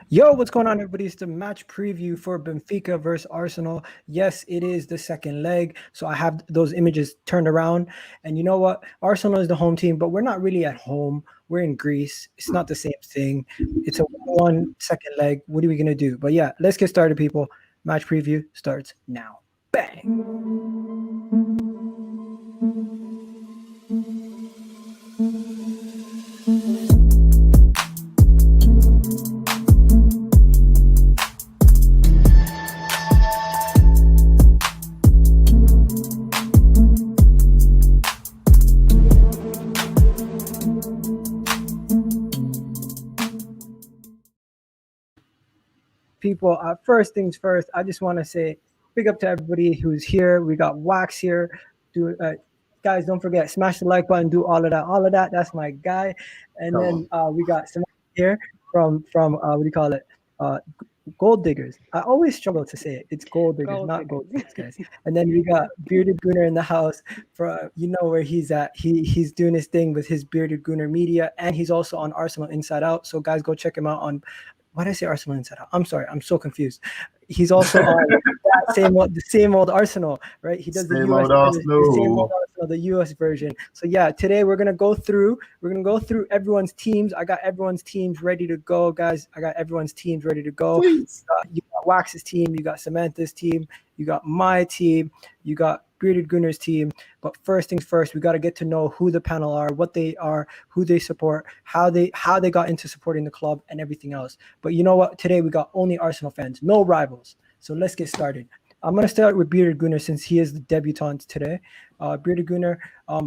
Yo, what's going on, everybody? It's the match preview for Benfica versus Arsenal. Yes, it is the second leg, so I have those images turned around. And you know what? Arsenal is the home team, but we're not really at home. We're in Greece. It's not the same thing. It's a 1 second leg. What are we going to do? But yeah, let's get started, people. Match preview starts now. Bang! People, first things first, I just want to say big up to everybody who's here. We got Wax here. Guys, don't forget, smash the like button, do all of that. That's my guy. And then we got some here from what do you call it? Gold Diggers. I always struggle to say it. It's Gold Diggers, not Gold Diggers, guys. And then we got Bearded Gooner in the house. For you know where he's at. He's doing his thing with his Bearded Gooner Media, and he's also on Arsenal Inside Out. So guys, go check him out on. Why did I say Arsenal Inside Out? I'm sorry, I'm so confused. He's also on the same old Arsenal, right? He does the US version, the same old Arsenal, the US version. So yeah, today we're gonna go through everyone's teams. I got everyone's teams ready to go, guys. I got everyone's teams ready to go. You got Wax's team, you got Samantha's team, you got my team, you got Bearded Gooner's team. But first things first, we got to get to know who the panel are, what they are, who they support, how they got into supporting the club, and everything else. But you know what? Today we got only Arsenal fans, no rivals. So let's get started. I'm going to start with Bearded Gooner since he is the debutant today. Bearded Gooner,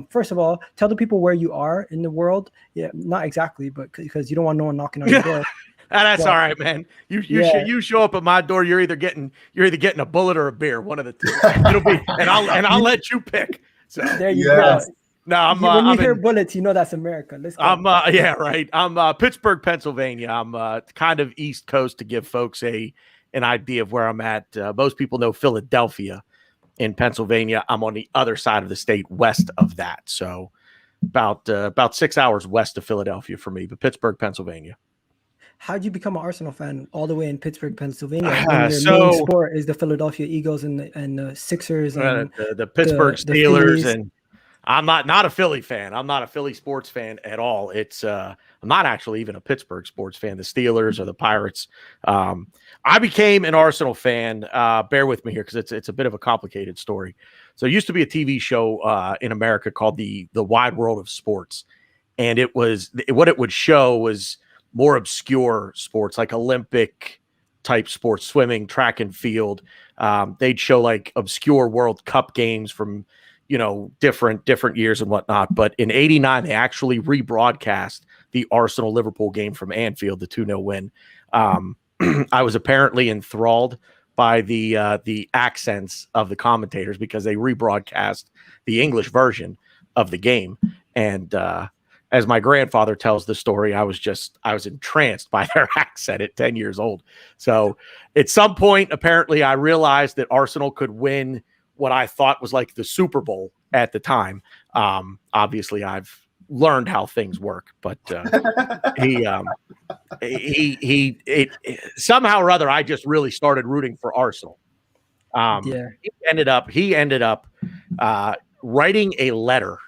first of all, tell the people where you are in the world. Yeah, not exactly, but because you don't want no one knocking on your door. That's all right, man. You show up at my door, you're either getting a bullet or a beer, one of the two. It'll be, and I'll let you pick. So there you go. No, when you hear bullets, you know that's America. Let's go. Yeah, right. I'm Pittsburgh, Pennsylvania. I'm kind of East Coast to give folks an idea of where I'm at. Most people know Philadelphia in Pennsylvania. I'm on the other side of the state, west of that. So about 6 hours west of Philadelphia for me, but Pittsburgh, Pennsylvania. How'd you become an Arsenal fan all the way in Pittsburgh, Pennsylvania? When your main sport is the Philadelphia Eagles and the Sixers and the Pittsburgh Steelers. And I'm not a Philly fan. I'm not a Philly sports fan at all. It's I'm not actually even a Pittsburgh sports fan. The Steelers or the Pirates. I became an Arsenal fan. Bear with me here because it's a bit of a complicated story. So it used to be a TV show in America called the Wide World of Sports, and what it would show was more obscure sports like Olympic type sports, swimming, track and field. They'd show like obscure World Cup games from, different years and whatnot. But in '89, they actually rebroadcast the Arsenal-Liverpool game from Anfield, the 2-0 win. I was apparently enthralled by the accents of the commentators because they rebroadcast the English version of the game. And as my grandfather tells the story, I was entranced by their accent at 10 years old. So at some point, apparently, I realized that Arsenal could win what I thought was like the Super Bowl at the time. Obviously, I've learned how things work, but he somehow or other, I just really started rooting for Arsenal. He ended up writing a letter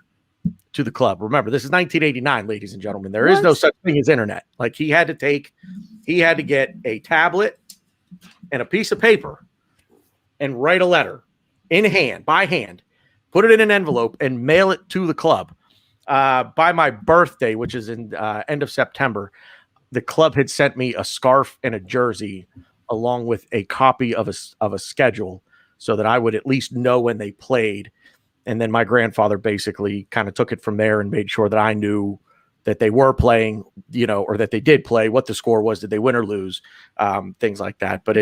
to the club. Remember, this is 1989, ladies and gentlemen. There is no such thing as internet. Like he had to get a tablet and a piece of paper and write a letter by hand, put it in an envelope and mail it to the club. By my birthday, which is in end of September, the club had sent me a scarf and a jersey along with a copy of a schedule so that I would at least know when they played. And then my grandfather basically kind of took it from there and made sure that I knew that they were playing, or that they did play, what the score was, did they win or lose, things like that. But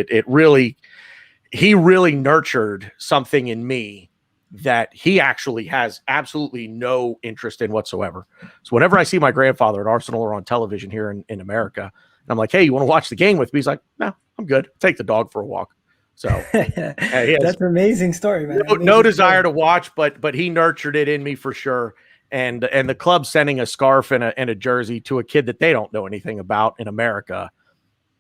he really nurtured something in me that he actually has absolutely no interest in whatsoever. So whenever I see my grandfather at Arsenal or on television here in America, and I'm like, hey, you want to watch the game with me? He's like, no, I'm good. Take the dog for a walk. So that's an amazing story, man. No desire to watch, but he nurtured it in me for sure. And the club sending a scarf and a jersey to a kid that they don't know anything about in America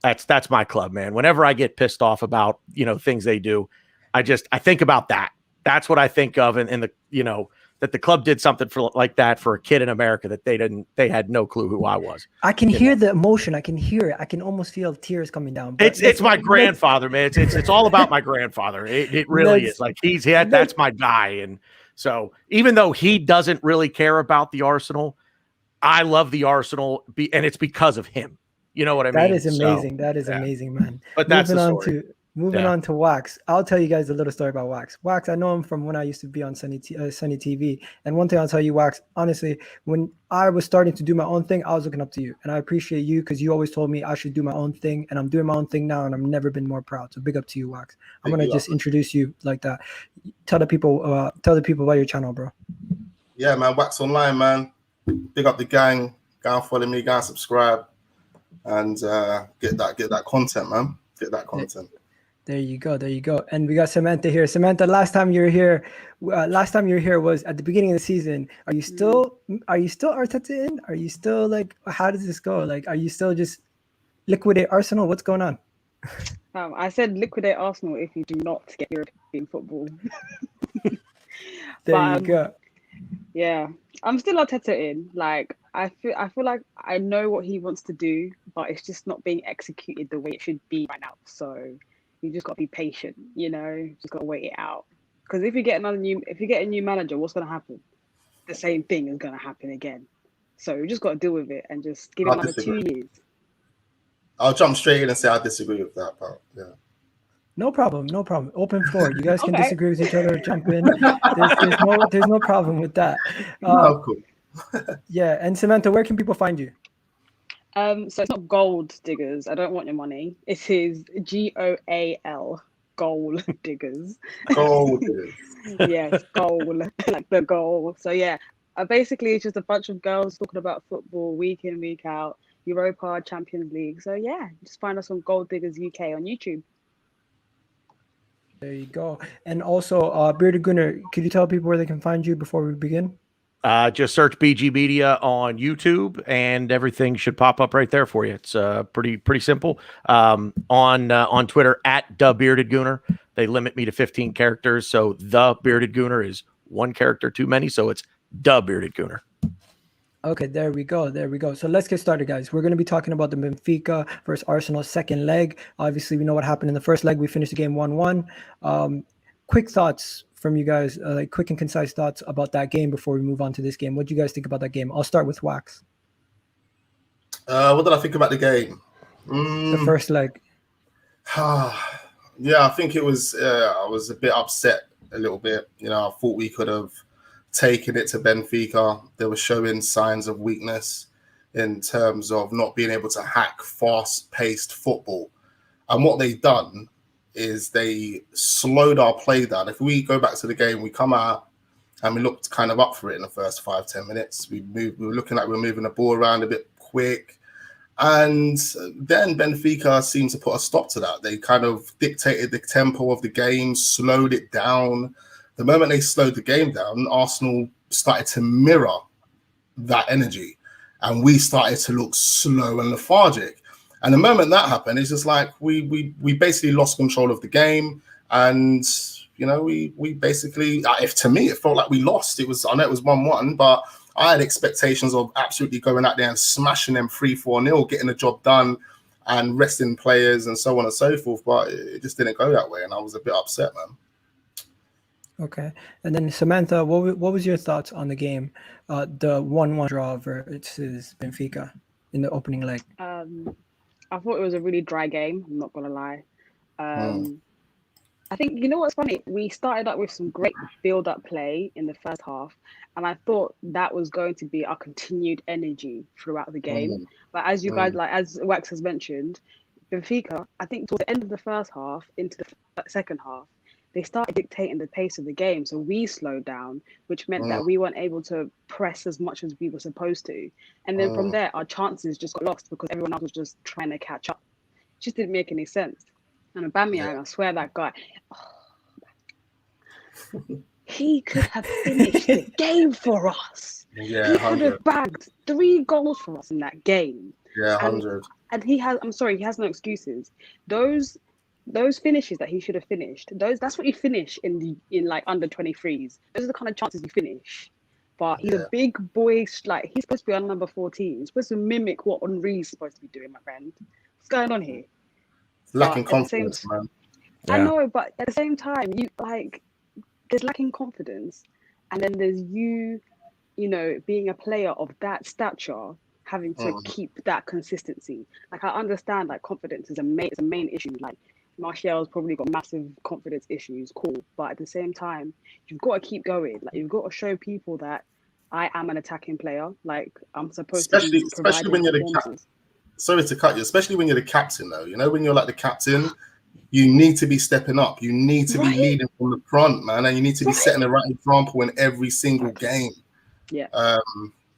That's my club, man. Whenever I get pissed off about, things they do, I think about that. That's what I think of. And that the club did something like that for a kid in America that they had no clue who I was. I can hear the emotion. I can hear it. I can almost feel tears coming down. But it's my grandfather, man. It's all about my grandfather. It really is. Like that's my guy. And so even though he doesn't really care about the Arsenal, I love the Arsenal, and it's because of him. You know what I mean? That is amazing. That is amazing, man. But that's the story. Moving on to Wax. I'll tell you guys a little story about Wax. Wax, I know him from when I used to be on Sunny TV. And one thing I'll tell you, Wax, honestly, when I was starting to do my own thing, I was looking up to you. And I appreciate you because you always told me I should do my own thing. And I'm doing my own thing now, and I've never been more proud. So big up to you, Wax. I'm going to just introduce you like that. Tell the people about your channel, bro. Yeah, man. Wax Online, man. Big up the gang. Go and follow me. Go and subscribe. And get that content, man. Get that content. There you go. And we got Samantha here. Samantha, last time you were here was at the beginning of the season. Are you still Arteta in? Are you still like, how does this go? Like, are you still just liquidate Arsenal? What's going on? I said liquidate Arsenal if you do not get European football. There you go. Yeah, I'm still Arteta in. Like, I feel like I know what he wants to do, but it's just not being executed the way it should be right now. So you just got to be patient, just got to wait it out. Because if you get a new manager, what's going to happen? The same thing is going to happen again. So you just got to deal with it and just give it another 2 years. I'll jump straight in and say I disagree with that part. Yeah. No problem. Open floor. You guys can disagree with each other. Jump in. There's no problem with that. Cool. Yeah, and Samantha, where can people find you? So it's not Gold Diggers. I don't want your money. It is GOAL, Goal Diggers. Gold Diggers. Yes, goal, like the goal. So yeah, basically it's just a bunch of girls talking about football week in, week out, Europa, Champions League. So yeah, just find us on Gold Diggers UK on YouTube. There you go. And also, Bearded Gunner, could you tell people where they can find you before we begin? Just search BG Media on YouTube, and everything should pop up right there for you. It's pretty simple. On Twitter at the Bearded Gunner, they limit me to 15 characters, so the Bearded Gunner is one character too many, so it's the Bearded Gunner. Okay, there we go. So let's get started, guys. We're going to be talking about the Benfica versus Arsenal second leg. Obviously, we know what happened in the first leg. We finished the game 1-1. Quick thoughts from you guys, like quick and concise thoughts about that game before we move on to this game. What do you guys think about that game? I'll start with Wax. What did I think about the game? The first leg. Yeah, I think it was. I was a bit upset a little bit. I thought we could have taken it to Benfica. They were showing signs of weakness in terms of not being able to hack fast-paced football. And what they've done is they slowed our play down. If we go back to the game, we come out and we looked kind of up for it in the first 5-10 minutes. We were looking like we were moving the ball around a bit quick. And then Benfica seemed to put a stop to that. They kind of dictated the tempo of the game, slowed it down. The moment they slowed the game down, Arsenal started to mirror that energy, and we started to look slow and lethargic. And the moment that happened, it's just like we basically lost control of the game, and we basically, if to me, it felt like we lost. I know it was 1-1, but I had expectations of absolutely going out there and smashing them 3-4-0, getting the job done, and resting players and so on and so forth. But it just didn't go that way, and I was a bit upset, man. Okay. And then Samantha, what was your thoughts on the game, the 1-1 draw versus Benfica in the opening leg? I thought it was a really dry game. I'm not going to lie. I think, what's funny? We started up with some great build-up play in the first half, and I thought that was going to be our continued energy throughout the game. But as you guys, as Wax has mentioned, Benfica, I think towards the end of the first half into the second half, they started dictating the pace of the game. So we slowed down, which meant that we weren't able to press as much as we were supposed to. And then from there, our chances just got lost because everyone else was just trying to catch up. It just didn't make any sense. And Aubameyang, I swear that guy, he could have finished the game for us. Yeah, he could have bagged 3 goals for us in that game. Yeah, and 100. and he has. I'm sorry, he has no excuses. Those finishes that he should have finished. That's what you finish in like under 23s. Those are the kind of chances you finish. But he's a Yeah. big boy. Like he's supposed to be on number 14. He's supposed to mimic what Henri's supposed to be doing, my friend. What's going on here? Lacking But at the same, confidence, man. I Yeah. know, but at the same time, you like there's lacking confidence, and then there's being a player of that stature, having to keep that consistency. Like I understand, like confidence is a main issue. Like Martial's probably got massive confidence issues, cool, but at the same time, you've got to keep going. Like you've got to show people that I am an attacking player. Like I'm supposed to be Especially providing when you're the performances. sorry to cut you, especially when you're the captain, though. You know, when you're like the captain, you need to be stepping up. You need to be leading from the front, man, and you need to be setting the right example in every single game. Yeah.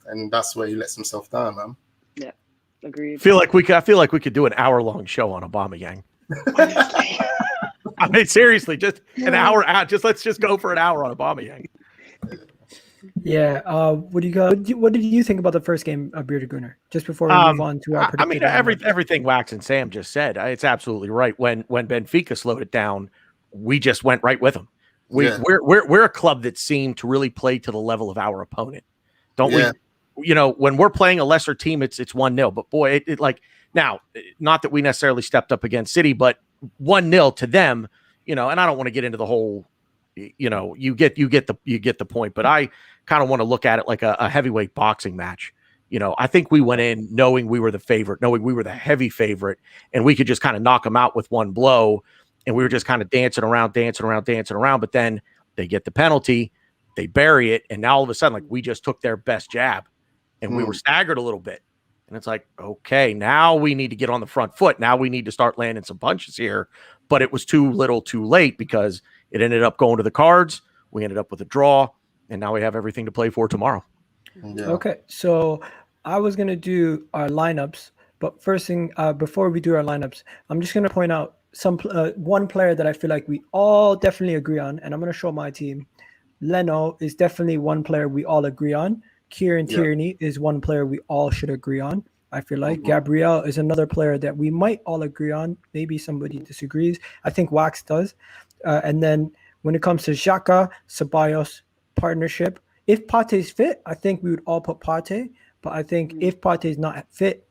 And that's where he lets himself down, man. Yeah. Agreed. I feel like we could do an hour-long show on Aubameyang. I mean, seriously, just an hour out. Let's just go for an hour on Aubameyang. Yeah. What did you think about the first game of Bearded Gunner? Just before we move on to our predicted everything Wax and Sam just said, it's absolutely right. When Benfica slowed it down, we just went right with them. We're a club that seemed to really play to the level of our opponent, don't we? You know, when we're playing a lesser team, it's 1-0. But boy, it like now, not that we necessarily stepped up against City, but 1-0 to them. You know, and I don't want to get into the whole. You know, you get the point. But I kind of want to look at it like a heavyweight boxing match. You know, I think we went in knowing we were the favorite, knowing we were the heavy favorite, and we could just kind of knock them out with one blow. And we were just kind of dancing around. But then they get the penalty, they bury it, and now all of a sudden, like we just took their best jab, and we were staggered a little bit. And it's like, okay, now we need to get on the front foot. Now we need to start landing some punches here. But it was too little, too late because it ended up going to the Cards. We ended up with a draw, and now we have everything to play for tomorrow. Yeah. Okay, so I was going to do our lineups, but first thing, before we do our lineups, I'm just going to point out one player that I feel like we all definitely agree on, and I'm going to show my team. Leno is definitely one player we all agree on. Kieran Tierney is one player we all should agree on. I feel like Gabriel is another player that we might all agree on. Maybe somebody disagrees. I think Wax does. And then when it comes to Xhaka, Ceballos partnership, if Partey's fit, I think we would all put Partey. But I think if Partey's not fit,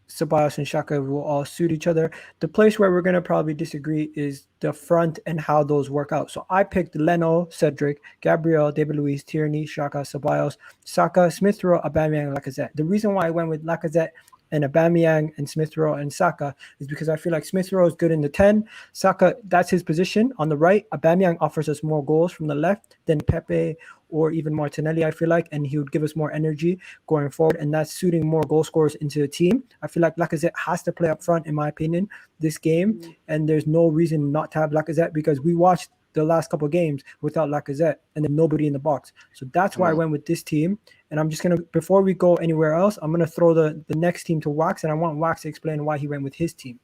Ceballos and Xhaka will all suit each other. The place where we're going to probably disagree is the front and how those work out. So I picked Leno, Cedric, Gabriel, David Luiz, Tierney, Xhaka, Ceballos, Saka, Smith Rowe, Aubameyang, and Lacazette. The reason why I went with Lacazette and Aubameyang and Smith Rowe and Saka is because I feel like Smith Rowe is good in the 10. Saka, that's his position on the right. Aubameyang offers us more goals from the left than Pepe or even Martinelli, I feel like, and he would give us more energy going forward, and that's suiting more goal scorers into the team. I feel like Lacazette has to play up front, in my opinion, this game, and there's no reason not to have Lacazette because we watched the last couple of games without Lacazette and then nobody in the box. So that's why I went with this team. And I'm just going to, before we go anywhere else, I'm going to throw the next team to Wax, and I want Wax to explain why he went with his team.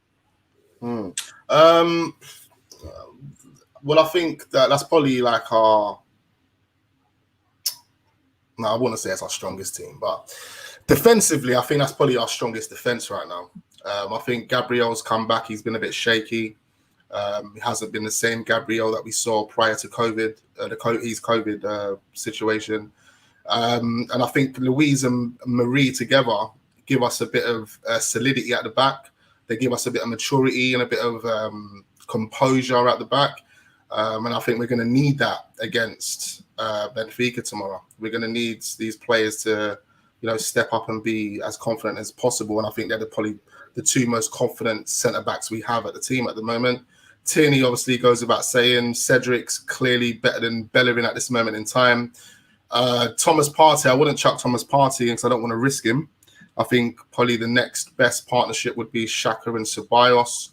Well, I think that's probably like I wouldn't say it's our strongest team, but defensively, I think that's probably our strongest defense right now. I think Gabriel's come back. He's been a bit shaky. He hasn't been the same Gabriel that we saw prior to COVID, his COVID situation. And I think Louise and Marie together give us a bit of solidity at the back. They give us a bit of maturity and a bit of composure at the back. And I think we're going to need that against Benfica tomorrow. We're going to need these players to, step up and be as confident as possible. And I think they're probably the two most confident centre-backs we have at the team at the moment. Tierney obviously goes about saying. Cedric's clearly better than Bellerin at this moment in time. Thomas Partey, I wouldn't chuck Thomas Partey in because I don't want to risk him. I think probably the next best partnership would be Xhaka and Ceballos.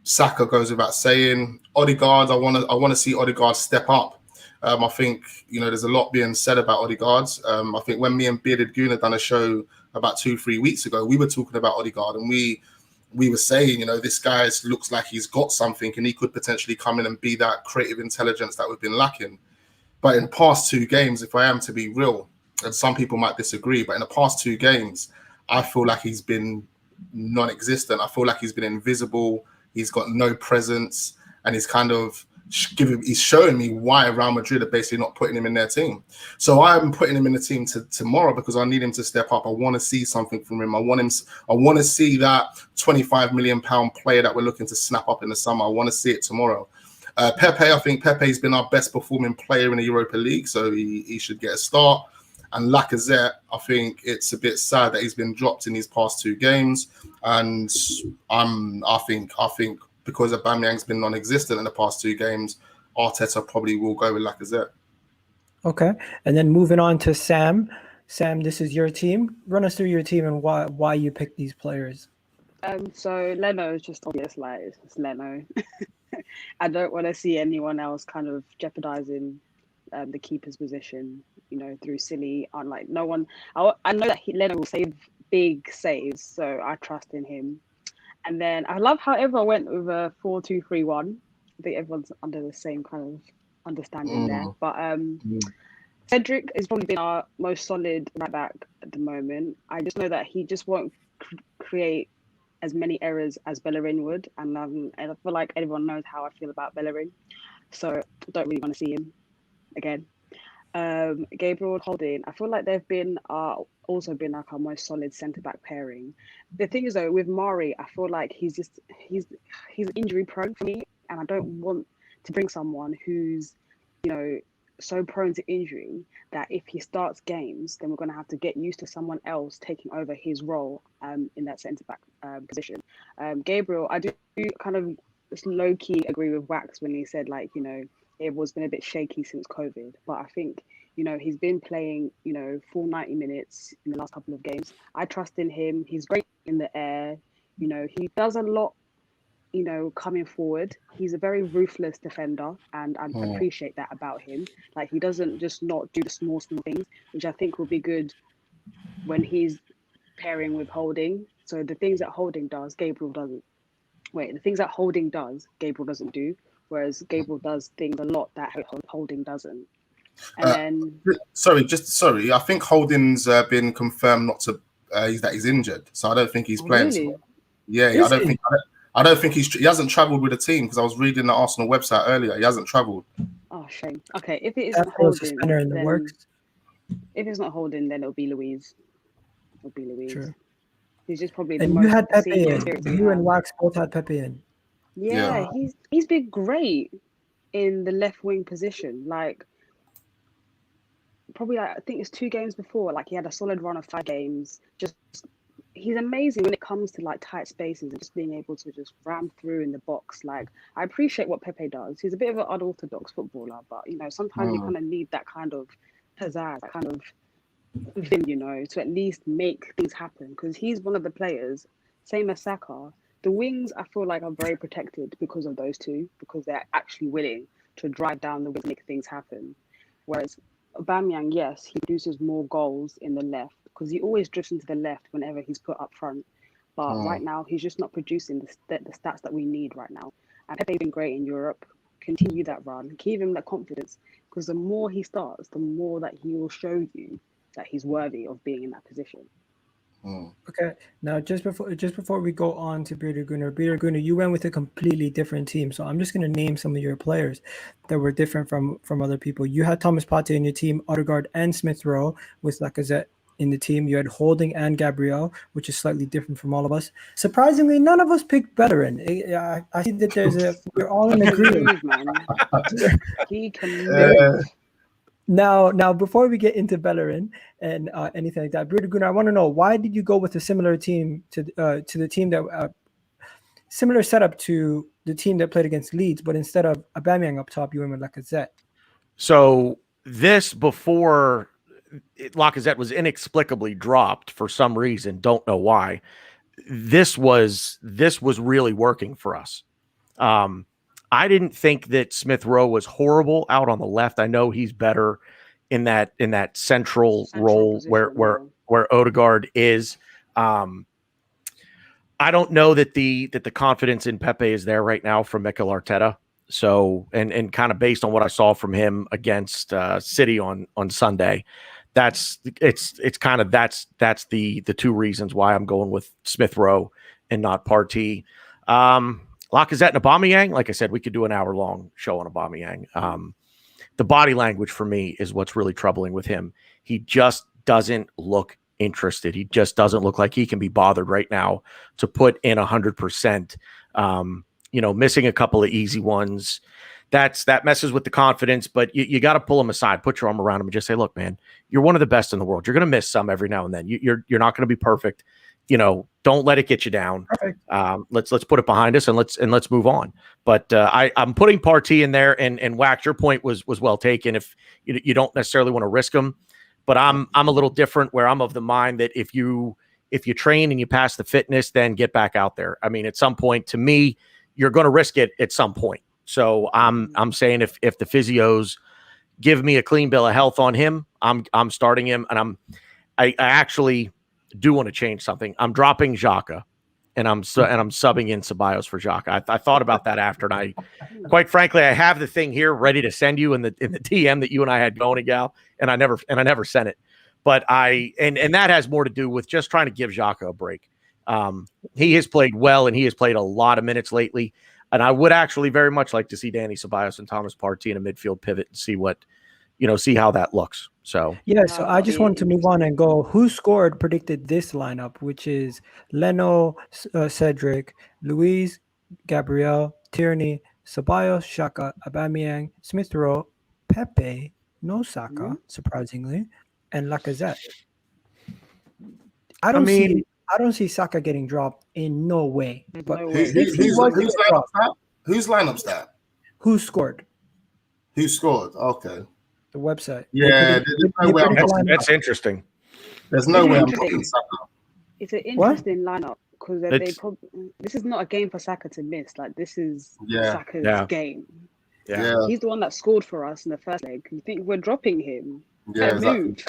Saka goes without saying. Odegaard, I want to see Odegaard step up. I think there's a lot being said about Odegaard. I think when me and Bearded Guna done a show about 2-3 weeks ago, we were talking about Odegaard, and we were saying, this guy looks like he's got something, and he could potentially come in and be that creative intelligence that we've been lacking. But in the past 2 games, if I am to be real, and some people might disagree, but in the past 2 games, I feel like he's been non-existent. I feel like he's been invisible. He's got no presence, and he's kind of he's showing me why Real Madrid are basically not putting him in their team. So I'm putting him in the team tomorrow because I need him to step up. I want to see something from him. I want to see that 25 million pound player that we're looking to snap up in the summer. I want to see it tomorrow. Pepe, I think Pepe's been our best performing player in the Europa League, so he should get a start. And Lacazette, I think it's a bit sad that he's been dropped in these past 2 games. And I think because Aubameyang's been non-existent in the past 2 games, Arteta probably will go with Lacazette. Okay, and then moving on to Sam. Sam, this is your team. Run us through your team and why you picked these players. So Leno is just obvious, like it's Leno. I don't want to see anyone else kind of jeopardizing the keeper's position, through silly, unlike no one. I know that Leno will save big saves, so I trust in him. And then I love how everyone went with a 4-2-3-1. I think everyone's under the same kind of understanding there. But Cedric has probably been our most solid right back at the moment. I just know that he just won't create as many errors as Bellerin would. And I feel like everyone knows how I feel about Bellerin. So I don't really want to see him again. Gabriel Holding, I feel like they've been also been like our most solid centre back pairing. The thing is though, with Mari, I feel like he's injury prone for me, and I don't want to bring someone who's so prone to injury that if he starts games, then we're going to have to get used to someone else taking over his role in that centre back position. Gabriel, I do kind of low key agree with Wax when he said it was been a bit shaky since COVID, but I think, he's been playing, full 90 minutes in the last couple of games. I trust in him. He's great in the air. He does a lot, coming forward. He's a very ruthless defender, and I appreciate that about him. Like, he doesn't just not do the small things, which I think will be good when he's pairing with Holding. So the things that Holding does, Gabriel doesn't. The things that Holding does, Gabriel doesn't do. Whereas Gabriel does things a lot that Holding doesn't. And then, sorry. I think Holding's been confirmed not to. That he's injured, so I don't think he's playing. Really? Yeah, I don't think he hasn't travelled with the team because I was reading the Arsenal website earlier. He hasn't travelled. Oh, shame. Okay, if it isn't Holding, in the works. If it's not Holding, then it'll be Louise. True. He's just probably and the you most had Pepe in. experienced. You and Wax both had Pepe in. Yeah, he's been great in the left wing position. Like, probably I think it's 2 games before. Like, he had a solid run of 5 games. Just he's amazing when it comes to like tight spaces and just being able to just ram through in the box. Like, I appreciate what Pepe does. He's a bit of an unorthodox footballer, but sometimes you kind of need that kind of pizzazz, that kind of vim, to at least make things happen. Because he's one of the players, same as Saka. The wings, I feel like, are very protected because of those two, because they're actually willing to drive down the wing and make things happen. Whereas Aubameyang, yes, he produces more goals in the left because he always drifts into the left whenever he's put up front. But right now, he's just not producing the stats that we need right now. And Pepe's been great in Europe. Continue that run. Give him that confidence, because the more he starts, the more that he will show you that he's worthy of being in that position. Okay. Now, just before we go on to Bearded Gunnar, you went with a completely different team. So I'm just going to name some of your players that were different from other people. You had Thomas Partey in your team, Odegaard and Smith Rowe with Lacazette in the team. You had Holding and Gabriel, which is slightly different from all of us. Surprisingly, none of us picked Bellerin. I see that we're all in agreement. He can move. Now, before we get into Bellerin and anything like that, Bearded Gunnar, I want to know, why did you go with a similar team to the team that similar setup to the team that played against Leeds, but instead of Aubameyang up top, you went with Lacazette? So this before Lacazette was inexplicably dropped for some reason, don't know why. This was really working for us. I didn't think that Smith Rowe was horrible out on the left. I know he's better in that central role where Odegaard is. I don't know that the confidence in Pepe is there right now from Mikel Arteta. So and kind of based on what I saw from him against City on Sunday, it's kind of that's the two reasons why I'm going with Smith Rowe and not Partey. Lacazette and Aubameyang, like I said, we could do an hour-long show on Aubameyang. The body language for me is what's really troubling with him. He just doesn't look interested. He just doesn't look like he can be bothered right now to put in 100%. Missing a couple of easy ones. That messes with the confidence, but you got to pull him aside, put your arm around him and just say, look, man, you're one of the best in the world. You're going to miss some every now and then. You're not going to be perfect. Don't let it get you down. Let's put it behind us and let's move on. But I'm putting Partey in there, and Wax, your point was well taken. If you don't necessarily want to risk him, but I'm a little different, where I'm of the mind that if you train and you pass the fitness, then get back out there. I mean, at some point, to me, you're going to risk it at some point. So I'm saying if the physios give me a clean bill of health on him, I'm starting him, and I actually do want to change something. I'm dropping Xhaka, and I'm subbing in Ceballos for Xhaka. I thought about that after, and quite frankly, I have the thing here ready to send you in the DM that you and I had going, Egal, and I never sent it. But and that has more to do with just trying to give Xhaka a break. He has played well, and he has played a lot of minutes lately. And I would actually very much like to see Danny Ceballos and Thomas Partey in a midfield pivot and see how that looks. So so I just wanted to move on and go. Who scored predicted this lineup, which is Leno, Cedric, Luiz, Gabriel, Tierney, Ceballos, Xhaka, Aubameyang, Smith Rowe, Pepe, no Saka, surprisingly, and Lacazette. I don't see Saka getting dropped in no way. But whose lineup's that? Who scored? Who scored? Okay. The website. Yeah, that's interesting. There's no way I'm putting Saka. It's an interesting lineup because this is not a game for Saka to miss. Like, this is Saka's game. Yeah. He's the one that scored for us in the first leg. You think we're dropping him? Yeah, exactly.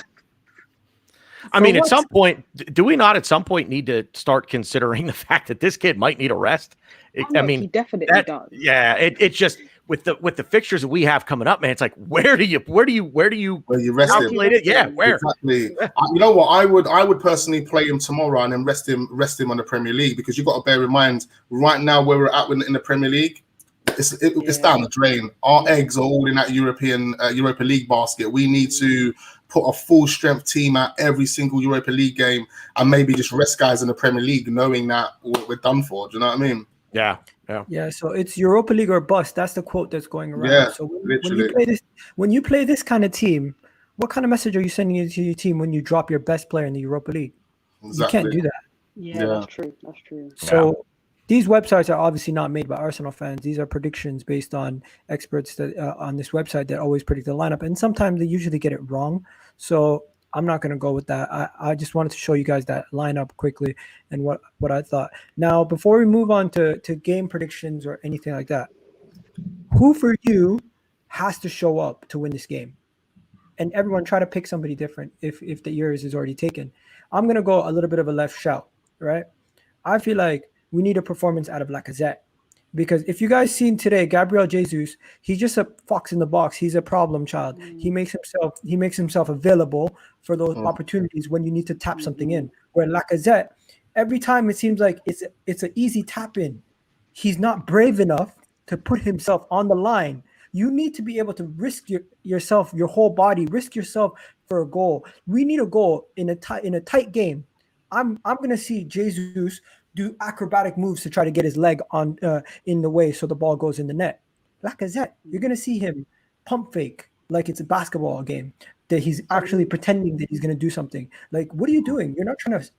I mean, at some point, do we not at some point need to start considering the fact that this kid might need a rest? He definitely does. Yeah, it's just with the fixtures that we have coming up, man. It's like, where do you rest calculate it? Yeah, where exactly? You know what? I would personally play him tomorrow and then rest him on the Premier League, because you've got to bear in mind right now where we're at in the Premier League. It's down the drain. Our eggs are all in that Europa League basket. We need to put a full strength team out every single Europa League game and maybe just rest guys in the Premier League, knowing that we're done for. Do you know what I mean? Yeah. So it's Europa League or bust. That's the quote that's going around. Yeah, so when you play this kind of team, what kind of message are you sending to your team when you drop your best player in the Europa League? Exactly. You can't do that. Yeah, that's true. So these websites are obviously not made by Arsenal fans. These are predictions based on experts that on this website that always predict the lineup, and sometimes they usually get it wrong. So I'm not going to go with that. I just wanted to show you guys that lineup quickly and what I thought. Now, before we move on to game predictions or anything like that, who for you has to show up to win this game? And everyone try to pick somebody different if the yours is already taken. I'm going to go a little bit of a left shout, right? I feel like we need a performance out of Lacazette, because if you guys seen today, Gabriel Jesus, he's just a fox in the box. He's a problem child. He makes himself available for those opportunities when you need to tap something in. Where Lacazette, every time it seems like it's an easy tap in. He's not brave enough to put himself on the line. You need to be able to risk yourself, your whole body, risk yourself for a goal. We need a goal in a tight game. I'm gonna see Jesus do acrobatic moves to try to get his leg on in the way so the ball goes in the net. Lacazette, you're gonna see him pump fake like it's a basketball game, that he's actually pretending that he's gonna do something. Like, what are you doing? You're not trying to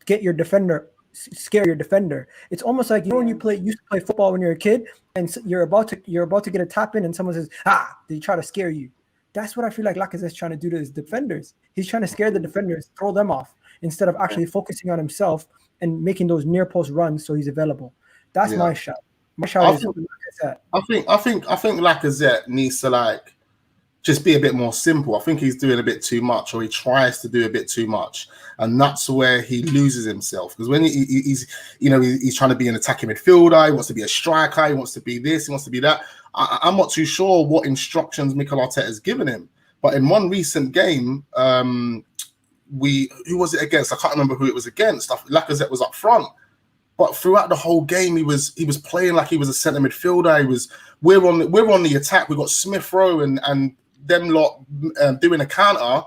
get your defender, scare your defender. It's almost like, you know, when you used to play football when you're a kid and you're about to get a tap in and someone says, they try to scare you. That's what I feel like Lacazette's trying to do to his defenders. He's trying to scare the defenders, throw them off, instead of actually focusing on himself and making those near post runs so he's available. That's my shot. My shot is Lacazette. I think Lacazette needs to just be a bit more simple. I think he's doing a bit too much, or he tries to do a bit too much, and that's where he loses himself. Because when he's trying to be an attacking midfielder, he wants to be a striker, he wants to be this, he wants to be that. I'm not too sure what instructions Mikel Arteta has given him, But in one recent game, who was it against? I can't remember who it was against. Lacazette was up front, but throughout the whole game, he was playing like he was a centre midfielder. We're on the attack. We've got Smith Rowe and them lot doing a counter,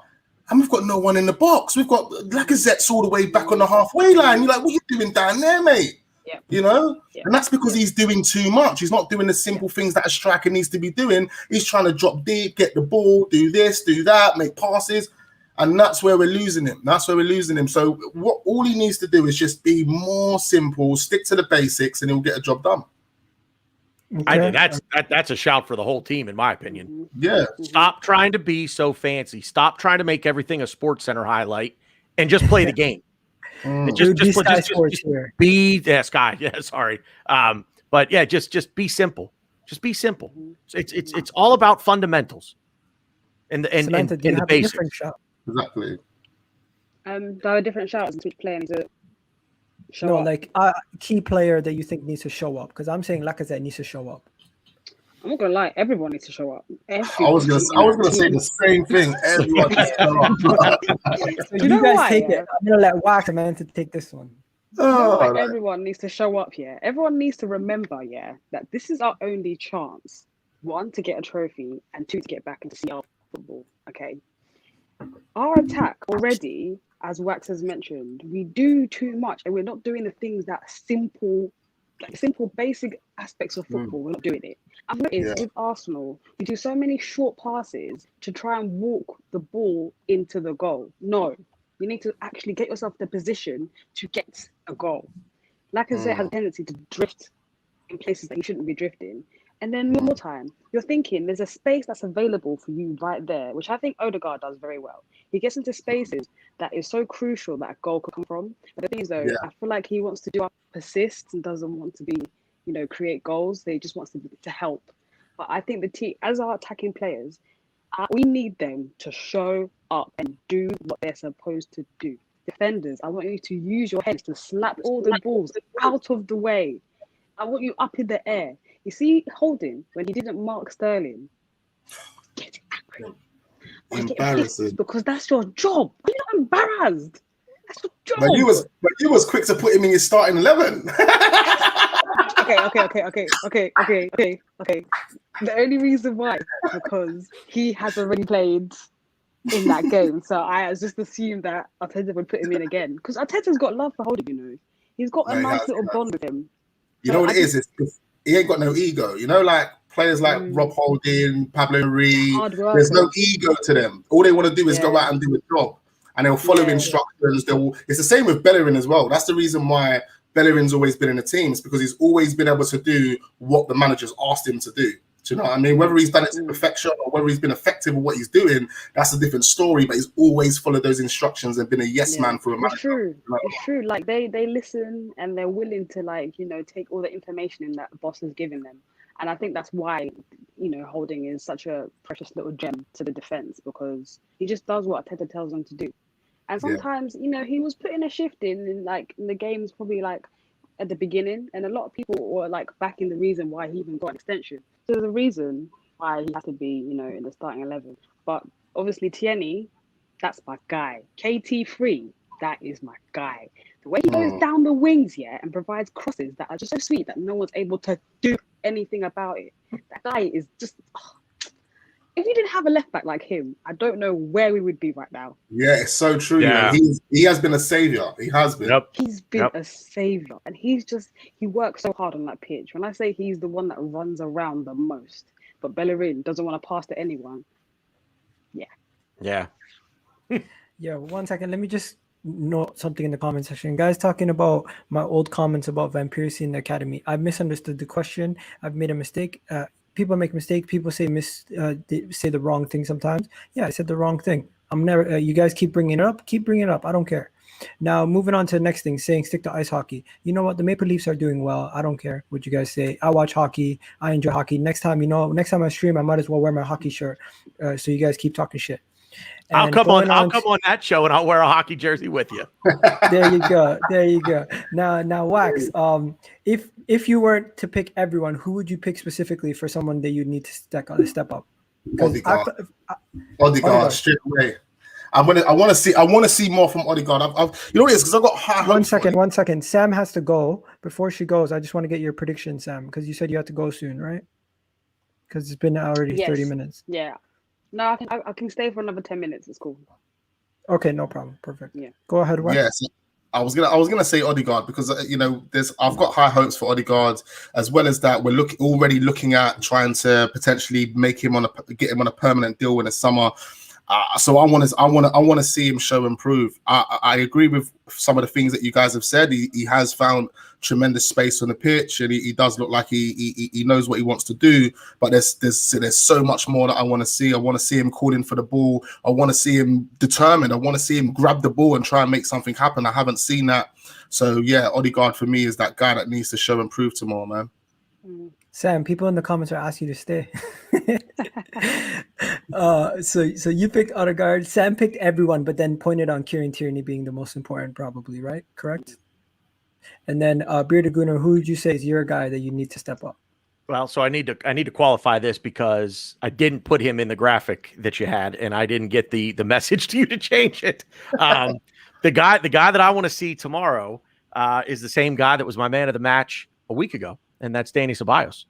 and we've got no one in the box. We've got Lacazette's all the way back on the halfway line. You're like, what are you doing down there, mate? Yeah. You know, and that's because he's doing too much. He's not doing the simple things that a striker needs to be doing. He's trying to drop deep, get the ball, do this, do that, make passes, and that's where we're losing him. So all he needs to do is just be more simple, stick to the basics, and he'll get a job done. Okay. I think that's a shout for the whole team, in my opinion. Yeah. Stop trying to be so fancy. Stop trying to make everything a Sports Center highlight, and just play the game. Just be Sky. Yeah, sorry. But yeah, just be simple. Just be simple. It's all about fundamentals and the basics. Exactly. Do I have a different shout as which player needs to show No, up? like a key player that you think needs to show up, because I'm saying Lacazette needs to show up. I'm not gonna lie, everyone needs to show up. I was gonna say the same thing. Everyone needs to show up. So you guys take it. I'm gonna let Wax man to take this one. Everyone needs to show up here. Everyone needs to remember, that this is our only chance. 1, to get a trophy, and 2, to get back into CL football. Okay. Our attack already, as Wax has mentioned, we do too much, and we're not doing the things that simple, basic aspects of football. We're not doing it. I've noticed with Arsenal, we do so many short passes to try and walk the ball into the goal. No, you need to actually get yourself the position to get a goal. Lacazette has a tendency to drift in places that you shouldn't be drifting. And then one more time, you're thinking there's a space that's available for you right there, which I think Odegaard does very well. He gets into spaces that is so crucial that a goal could come from. But the thing is, though, I feel like he wants to do up assists and doesn't want to be, create goals. He just wants to help. But I think the team, as our attacking players, we need them to show up and do what they're supposed to do. Defenders, I want you to use your heads to slap all the balls out of the way. I want you up in the air. You see Holding, when he didn't mark Sterling, getting angry. Embarrassing. Because that's your job. You're not embarrassed. That's your job. But you was quick to put him in your starting 11. Okay. The only reason why is because he has already played in that game. So I just assumed that Arteta would put him in again. Because Arteta's got love for Holding, He's got a nice little bond with him. You know what it is? It's he ain't got no ego. Like players like Rob Holding, Pablo Marie, there's no ego to them. All they want to do is go out and do a job. And they'll follow instructions. It's the same with Bellerin as well. That's the reason why Bellerin's always been in the team. It's because he's always been able to do what the managers asked him to do. Do you know what I mean? Whether he's done it to perfection or whether he's been effective with what he's doing, that's a different story. But he's always followed those instructions and been a yes man for a manager. It's true. Like they listen and they're willing to take all the information in that the boss has given them. And I think that's why, Holding is such a precious little gem to the defense, because he just does what Arteta tells him to do. And sometimes, he was putting a shift in the games, probably at the beginning, and a lot of people were backing the reason why he even got an extension. So there's a reason why he has to be, in the starting 11. But obviously Tierney, that's my guy. KT3, that is my guy. The way he goes down the wings, and provides crosses that are just so sweet that no one's able to do anything about it. That guy is just... If we didn't have a left back like him, I don't know where we would be right now. Yeah, it's so true. Yeah. He has been a savior. He has been. Yep. He's been a savior, and he works so hard on that pitch. When I say he's the one that runs around the most, but Bellerin doesn't want to pass to anyone. Yeah. Yeah. 1 second. Let me just note something in the comment section. Guys talking about my old comments about Van Persie in the academy. I misunderstood the question. I've made a mistake. People make mistakes. People say say the wrong thing sometimes. Yeah, I said the wrong thing. I'm never. You guys keep bringing it up. Keep bringing it up. I don't care. Now, moving on to the next thing, saying stick to ice hockey. You know what? The Maple Leafs are doing well. I don't care what you guys say. I watch hockey. I enjoy hockey. Next time I stream, I might as well wear my hockey shirt. So you guys keep talking shit. And I'll come on that show and I'll wear a hockey jersey with you. There you go. Now, Wax. If you were to pick everyone, who would you pick specifically for someone that you need to step up? Odegaard. Odegaard. Odegaard straight away. I want to see more from Odegaard. You know what it is, because I've got high hopes. One second. Sam has to go. Before she goes, I just want to get your prediction, Sam, because you said you have to go soon, right? Because it's been already 30 minutes. Yeah. No, I can stay for another 10 minutes. It's cool. Okay, no problem. Perfect. Yeah. Go ahead, Wes. Yes. I was gonna say Odegaard because I've got high hopes for Odegaard, as well as that we're already looking at trying to potentially get him on a permanent deal in the summer. So I want to see him show improve. I agree with some of the things that you guys have said. He has found tremendous space on the pitch, and he does look like he knows what he wants to do. But there's so much more that I want to see. I want to see him calling for the ball. I want to see him determined. I want to see him grab the ball and try and make something happen. I haven't seen that. So yeah, Odegaard for me is that guy that needs to show improve tomorrow, man. Sam, people in the comments are asking you to stay. So you picked Odegaard. Sam picked everyone, but then pointed on Kieran Tierney being the most important, probably, right? Correct? And then Bearded Gunnar, who would you say is your guy that you need to step up? Well, so I need to qualify this because I didn't put him in the graphic that you had, and I didn't get the message to you to change it. The guy that I want to see tomorrow is the same guy that was my man of the match a week ago, and that's Dani Ceballos.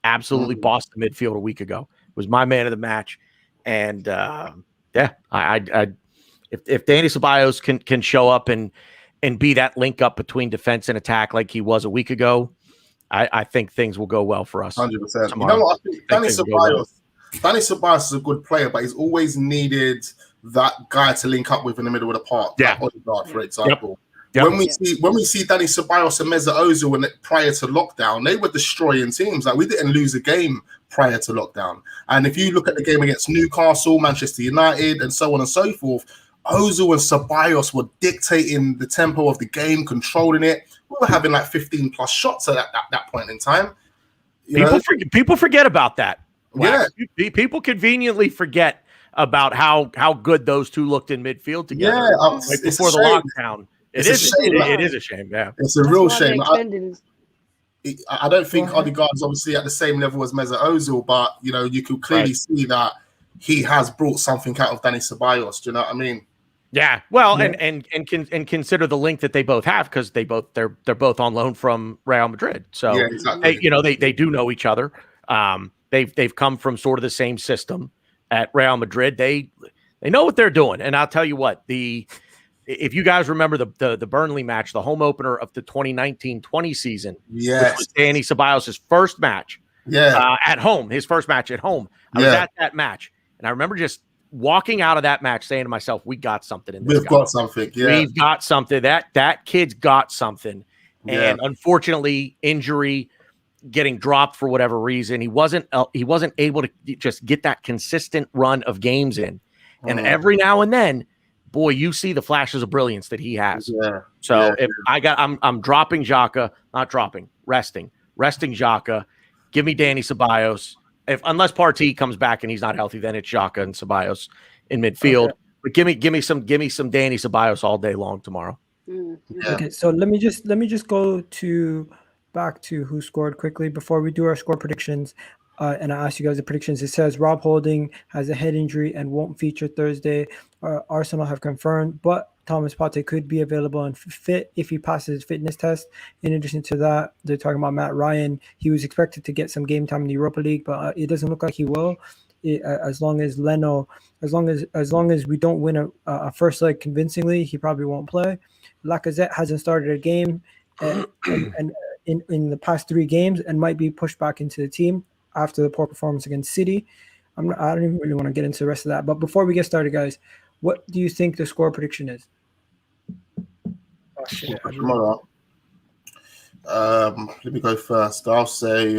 Absolutely bossed the midfield a week ago. Was my man of the match, and if Dani Ceballos can show up and be that link up between defense and attack like he was a week ago, I think things will go well for us. 100%. You know what? I think Dani Ceballos is a good player, but he's always needed that guy to link up with in the middle of the park. Yeah. Like Odegaard, for example. Yep. When we see Dani Ceballos and Mesut Ozil prior to lockdown, they were destroying teams. Like, we didn't lose a game prior to lockdown. And if you look at the game against Newcastle, Manchester United, and so on and so forth, Ozil and Ceballos were dictating the tempo of the game, controlling it. We were having like 15 plus shots at that point in time. People forget about that. Yeah. People conveniently forget about how good those two looked in midfield together. Yeah, before the lockdown. It is a shame. Yeah, it's a real shame. I don't think Odegaard's obviously at the same level as Mesut Ozil, but you could clearly see that he has brought something out of Dani Ceballos. Do you know what I mean? Yeah. Well, and consider the link that they both have, because they're both on loan from Real Madrid. So yeah, exactly. they do know each other. They've come from sort of the same system at Real Madrid. They know what they're doing, and I'll tell you what, if you guys remember the Burnley match, the home opener of the 2019-20 season, which was Dani Ceballos' first match at home, his first match at home. I was at that match, and I remember just walking out of that match saying to myself, we got something in this guy. Got something. Yeah. We've got something. That kid's got something. And unfortunately, injury, getting dropped for whatever reason, he wasn't able to just get that consistent run of games in. And every now and then, boy, you see the flashes of brilliance that he has. Yeah. So I'm dropping Xhaka, resting Xhaka. Give me Dani Ceballos. Unless Partey comes back and he's not healthy, then it's Xhaka and Ceballos in midfield. Okay. But give me some Dani Ceballos all day long tomorrow. Yeah. Okay, so let me just go back to who scored quickly before we do our score predictions. And I asked you guys the predictions. It says Rob Holding has a head injury and won't feature Thursday. Arsenal have confirmed, but Thomas Partey could be available and fit if he passes his fitness test. In addition to that, they're talking about Matt Ryan. He was expected to get some game time in the Europa League, but it doesn't look like he will. As long as we don't win a first leg convincingly, he probably won't play. Lacazette hasn't started a game and in the past 3 games and might be pushed back into the team after the poor performance against City. I don't even really want to get into the rest of that. But before we get started, guys, what do you think the score prediction is? Oh, shit. Tomorrow. Let me go first. I'll say,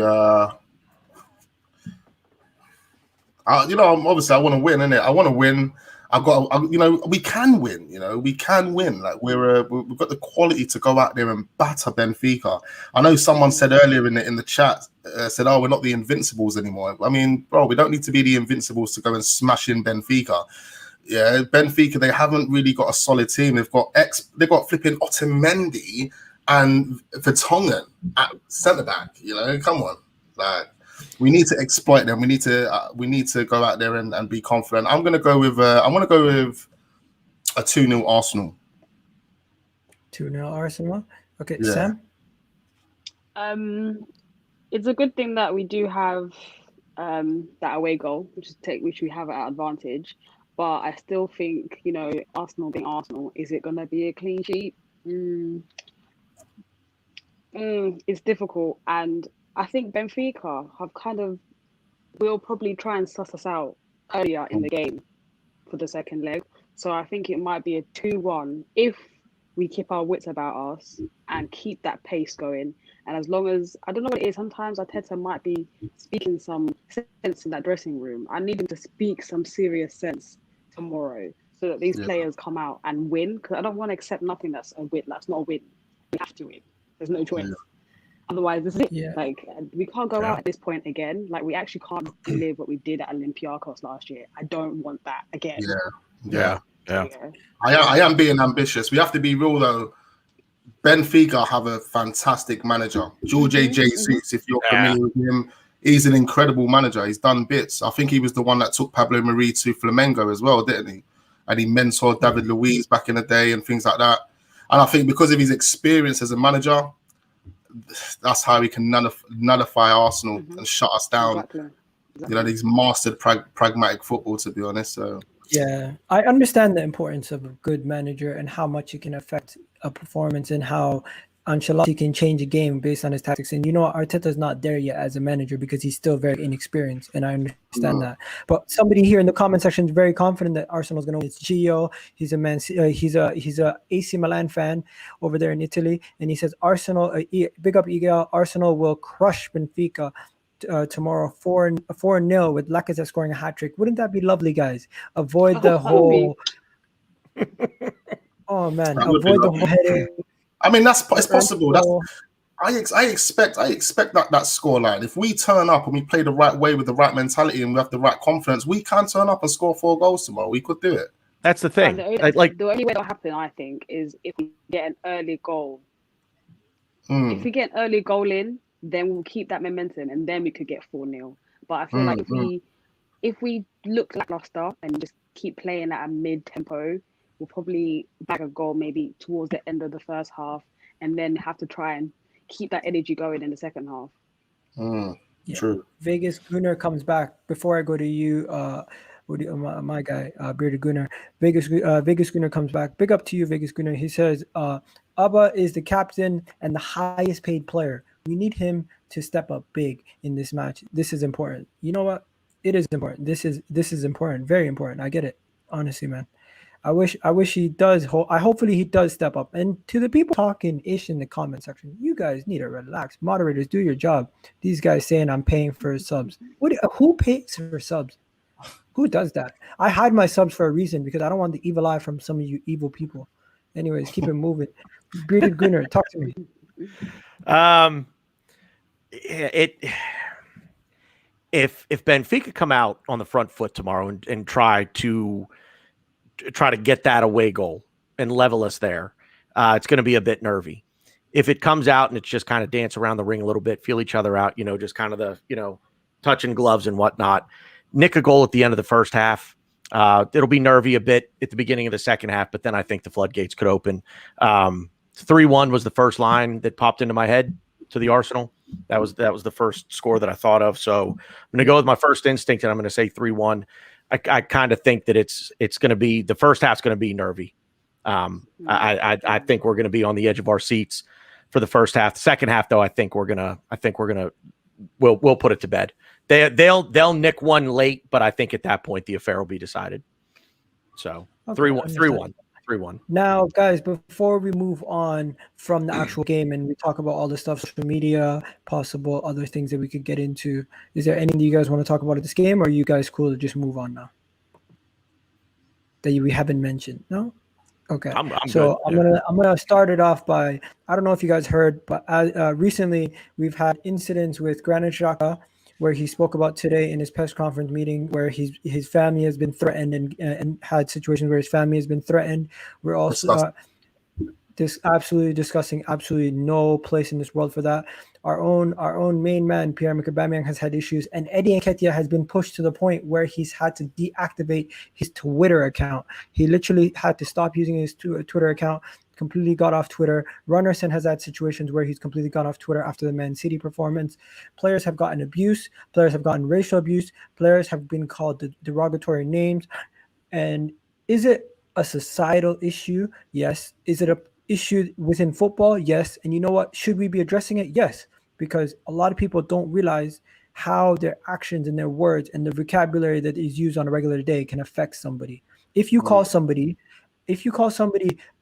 obviously I want to win, innit? I want to win. We can win. We can win. Like we've got the quality to go out there and batter Benfica. I know someone said earlier in the chat, said, "Oh, we're not the Invincibles anymore." I mean, bro, we don't need to be the Invincibles to go and smash in Benfica. Yeah, Benfica, they haven't really got a solid team. They've got flipping Otamendi and Vertonghen at centre back. Come on, like we need to exploit them. We need to go out there and be confident. I'm gonna go with a 2-0 Arsenal. 2-0 Arsenal. Okay, Yeah. Sam. It's a good thing that we do have that away goal, which we have at advantage. But I still think, Arsenal being Arsenal, is it gonna be a clean sheet? It's difficult, and I think Benfica will probably try and suss us out earlier in the game for the second leg. So I think it might be a 2-1 if we keep our wits about us and keep that pace going. And as long as, I don't know what it is, sometimes Arteta might be speaking some sense in that dressing room. I need him to speak some serious sense tomorrow so that these players come out and win, because I don't want to accept nothing that's a win. That's not a win. We have to win. There's no choice. Otherwise, this is it. Yeah. Like, we can't go out at this point again. Like, we actually can't live what we did at Olympiacos last year. I don't want that again. Yeah. I am being ambitious. We have to be real though. Benfica have a fantastic manager, Jorge Jesus. If you're familiar with him, he's an incredible manager. He's done bits. I think he was the one that took Pablo Mari to Flamengo as well, didn't he? And he mentored David Luiz back in the day and things like that. And I think because of his experience as a manager, that's how he can nullify Arsenal and shut us down. Exactly. He's mastered pragmatic football, to be honest. So yeah, I understand the importance of a good manager and how much it can affect a performance and how Ancelotti can change a game based on his tactics. And Arteta's not there yet as a manager because he's still very inexperienced, and I understand that. But somebody here in the comment section is very confident that Arsenal's going to win. It's Gio. He's a AC Milan fan over there in Italy, and he says Arsenal. Big up Egal. Arsenal will crush Benfica tomorrow 4-0 with Lacazette scoring a hat trick. Wouldn't that be lovely, guys? Avoid the whole. Oh man, avoid the whole headache. I mean, it's possible. I expect that scoreline. If we turn up and we play the right way with the right mentality and we have the right confidence, we can turn up and score 4 goals tomorrow. We could do it. That's the thing. The only way that'll happen, I think, is if we get an early goal. If we get an early goal in, then we'll keep that momentum, and then we could get 4-0. But I feel like if we look lackluster and just keep playing at a mid-tempo, we'll probably bag a goal maybe towards the end of the first half, and then have to try and keep that energy going in the second half. True. Vegas Gunnar comes back. Before I go to you, my guy, Bearded Gunnar. Vegas Gunnar comes back. Big up to you, Vegas Gunnar. He says, Abba is the captain and the highest paid player. We need him to step up big in this match. This is important. You know what? It is important. This is important. Very important. I get it. Honestly, man. I wish he does. Hopefully he does step up. And to the people talking ish in the comment section, you guys need to relax. Moderators, do your job. These guys saying I'm paying for subs. Who pays for subs? Who does that? I hide my subs for a reason, because I don't want the evil eye from some of you evil people. Anyways, keep it moving. Bearded Gunnar, talk to me. If Benfica come out on the front foot tomorrow and try to get that away goal and level us there, it's going to be a bit nervy. If it comes out and it's just kind of dance around the ring a little bit, feel each other out, just kind of the touching gloves and whatnot, nick a goal at the end of the first half, it'll be nervy a bit at the beginning of the second half, but then I think the floodgates could open. 3-1 was the first line that popped into my head to the Arsenal. That was the first score that I thought of. So I'm going to go with my first instinct, and I'm going to say 3-1. I kind of think that it's going to be, the first half's going to be nervy. I think we're going to be on the edge of our seats for the first half. The second half, though, we'll put it to bed. They'll nick one late, but I think at that point the affair will be decided. So 3-1. Now, guys, before we move on from the actual game and we talk about all the stuff, social media, possible other things that we could get into, is there anything you guys want to talk about at this game, or are you guys cool to just move on now? That we haven't mentioned? No? Okay. I'm gonna start it off by, I don't know if you guys heard, but recently we've had incidents with Granit Xhaka, where he spoke about today in his press conference meeting, where his family has been threatened and had situations where his family has been threatened. We're also absolutely discussing, absolutely no place in this world for that. our own main man Pierre-Emerick Aubameyang has had issues, and Eddie Nketiah has been pushed to the point where he's had to deactivate his Twitter account. He literally had to stop using his Twitter account. Completely got off Twitter. Runnerson has had situations where he's completely gone off Twitter after the Man City performance. Players have gotten abuse. Players have gotten racial abuse. Players have been called derogatory names. And is it a societal issue? Yes. Is it a issue within football? Yes. And you know what? Should we be addressing it? Yes. Because a lot of people don't realize how their actions and their words and the vocabulary that is used on a regular day can affect somebody. If you call somebody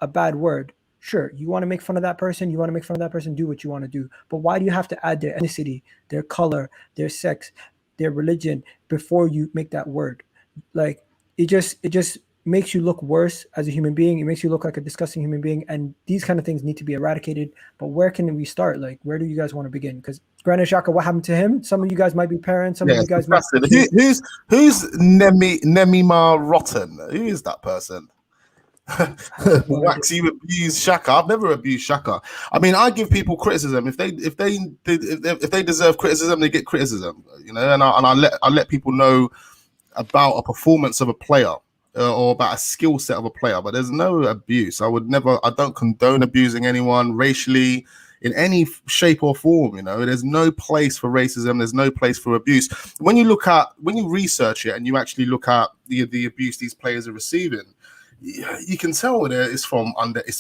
a bad word, sure, you want to make fun of that person, do what you want to do. But why do you have to add their ethnicity, their color, their sex, their religion before you make that word? Like, it just makes you look worse as a human being. It makes you look like a disgusting human being. And these kind of things need to be eradicated. But where can we start? Like, where do you guys want to begin? Because Granit Xhaka, what happened to him? Some of you guys might be parents. Some of you guys might be who's Nemima Rotten? Who is that person? Wax, you abuse Xhaka. I've never abused Xhaka. I mean, I give people criticism. If they deserve criticism, they get criticism. You know, and I let people know about a performance of a player or about a skill set of a player. But there's no abuse. I don't condone abusing anyone racially in any shape or form. You know, there's no place for racism. There's no place for abuse. When you research it and you actually look at the abuse these players are receiving, you can tell that it's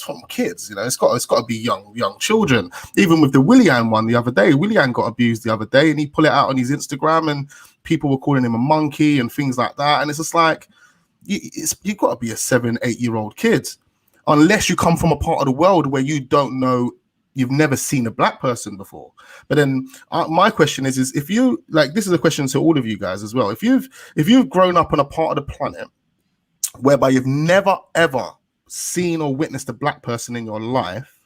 from kids. You know, it's got to be young children. Even with the Willian one the other day, Willian got abused the other day, and he put it out on his Instagram, and people were calling him a monkey and things like that. And it's just like, you've got to be a 7-8-year-old kid, unless you come from a part of the world where you don't know, you've never seen a black person before. But then my question is if you, like, this is a question to all of you guys as well. If you've grown up on a part of the planet whereby you've never ever seen or witnessed a black person in your life,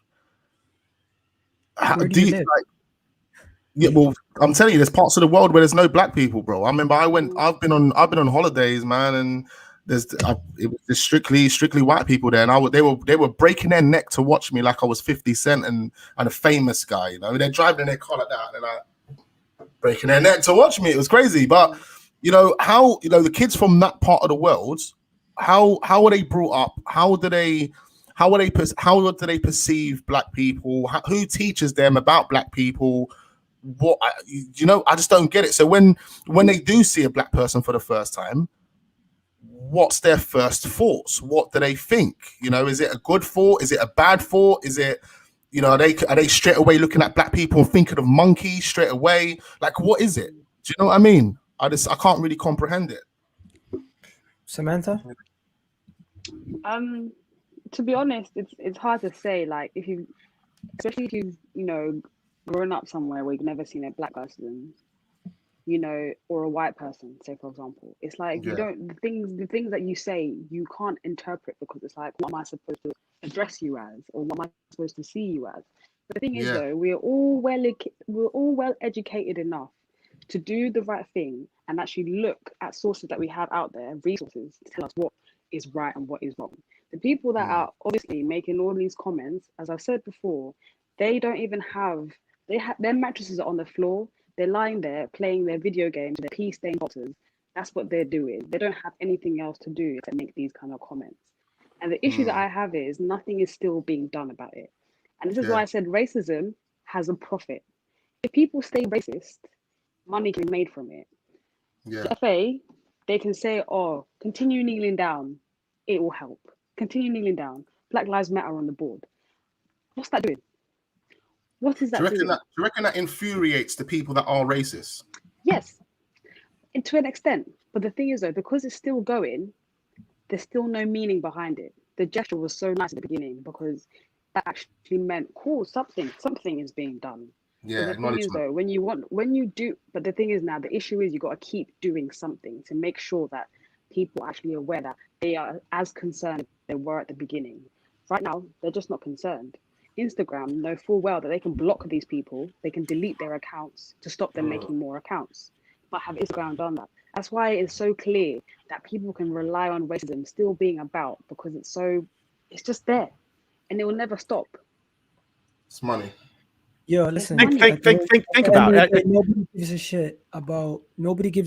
where do you live? Yeah, well, I'm telling you, there's parts of the world where there's no black people, bro. I remember I've been on holidays, man, and it was strictly white people there, and they were breaking their neck to watch me like I was 50 Cent and a famous guy. You know, they're driving in their car like that, and they're like breaking their neck to watch me. It was crazy, but you know how, you know, the kids from that part of the world, how are they brought up? How do they perceive black people? Who teaches them about black people? I just don't get it. So when they do see a black person for the first time, what's their first thoughts? What do they think? You know, is it a good thought? Is it a bad thought? Is it, you know, are they straight away looking at black people and thinking of monkeys straight away? Like, what is it? Do you know what I mean? I can't really comprehend it. Samantha? To be honest, it's hard to say. Like, especially if you've, you know, grown up somewhere where you've never seen a black person, you know, or a white person, say for example, it's like you don't, the things that you say you can't interpret, because it's like, what am I supposed to address you as, or what am I supposed to see you as? But the thing is, though, we're all well educated enough to do the right thing and actually look at sources that we have out there, resources to tell us what is right and what is wrong. The people that are obviously making all these comments, as I've said before, they don't even have, their mattresses are on the floor. They're lying there playing their video games, their pea-stained boxes. That's what they're doing. They don't have anything else to do to make these kind of comments. And the issue that I have is nothing is still being done about it. And this is why I said racism has a profit. If people stay racist, money can be made from it. The FA, they can say, oh, continue kneeling down. It will help. Continue kneeling down. Black Lives Matter on the board. What's that doing? What is that doing? Do you reckon that infuriates the people that are racist? Yes, and to an extent. But the thing is, though, because it's still going, there's still no meaning behind it. The gesture was so nice at the beginning because that actually meant, cool, something is being done. Yeah, the thing is, though, but the thing is now, the issue is you got to keep doing something to make sure that people are actually aware that they are as concerned as they were at the beginning. Right now, they're just not concerned. Instagram know full well that they can block these people, they can delete their accounts to stop them making more accounts. But have Instagram done that? That's why it's so clear that people can rely on racism still being about, because it's just there and it will never stop. It's money. Yo, listen. Think about it. Nobody gives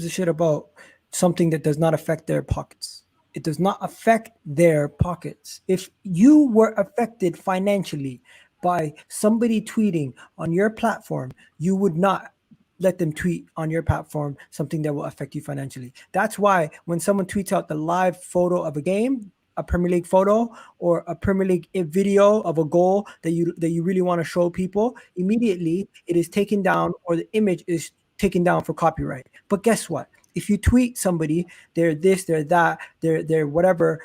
a shit about something that does not affect their pockets. It does not affect their pockets. If you were affected financially by somebody tweeting on your platform, you would not let them tweet on your platform something that will affect you financially. That's why when someone tweets out the live photo of a game, a Premier League photo or a Premier League video of a goal that you really want to show people, immediately it is taken down or the image is taken down for copyright. But guess what? If you tweet somebody, they're this, they're that, they're whatever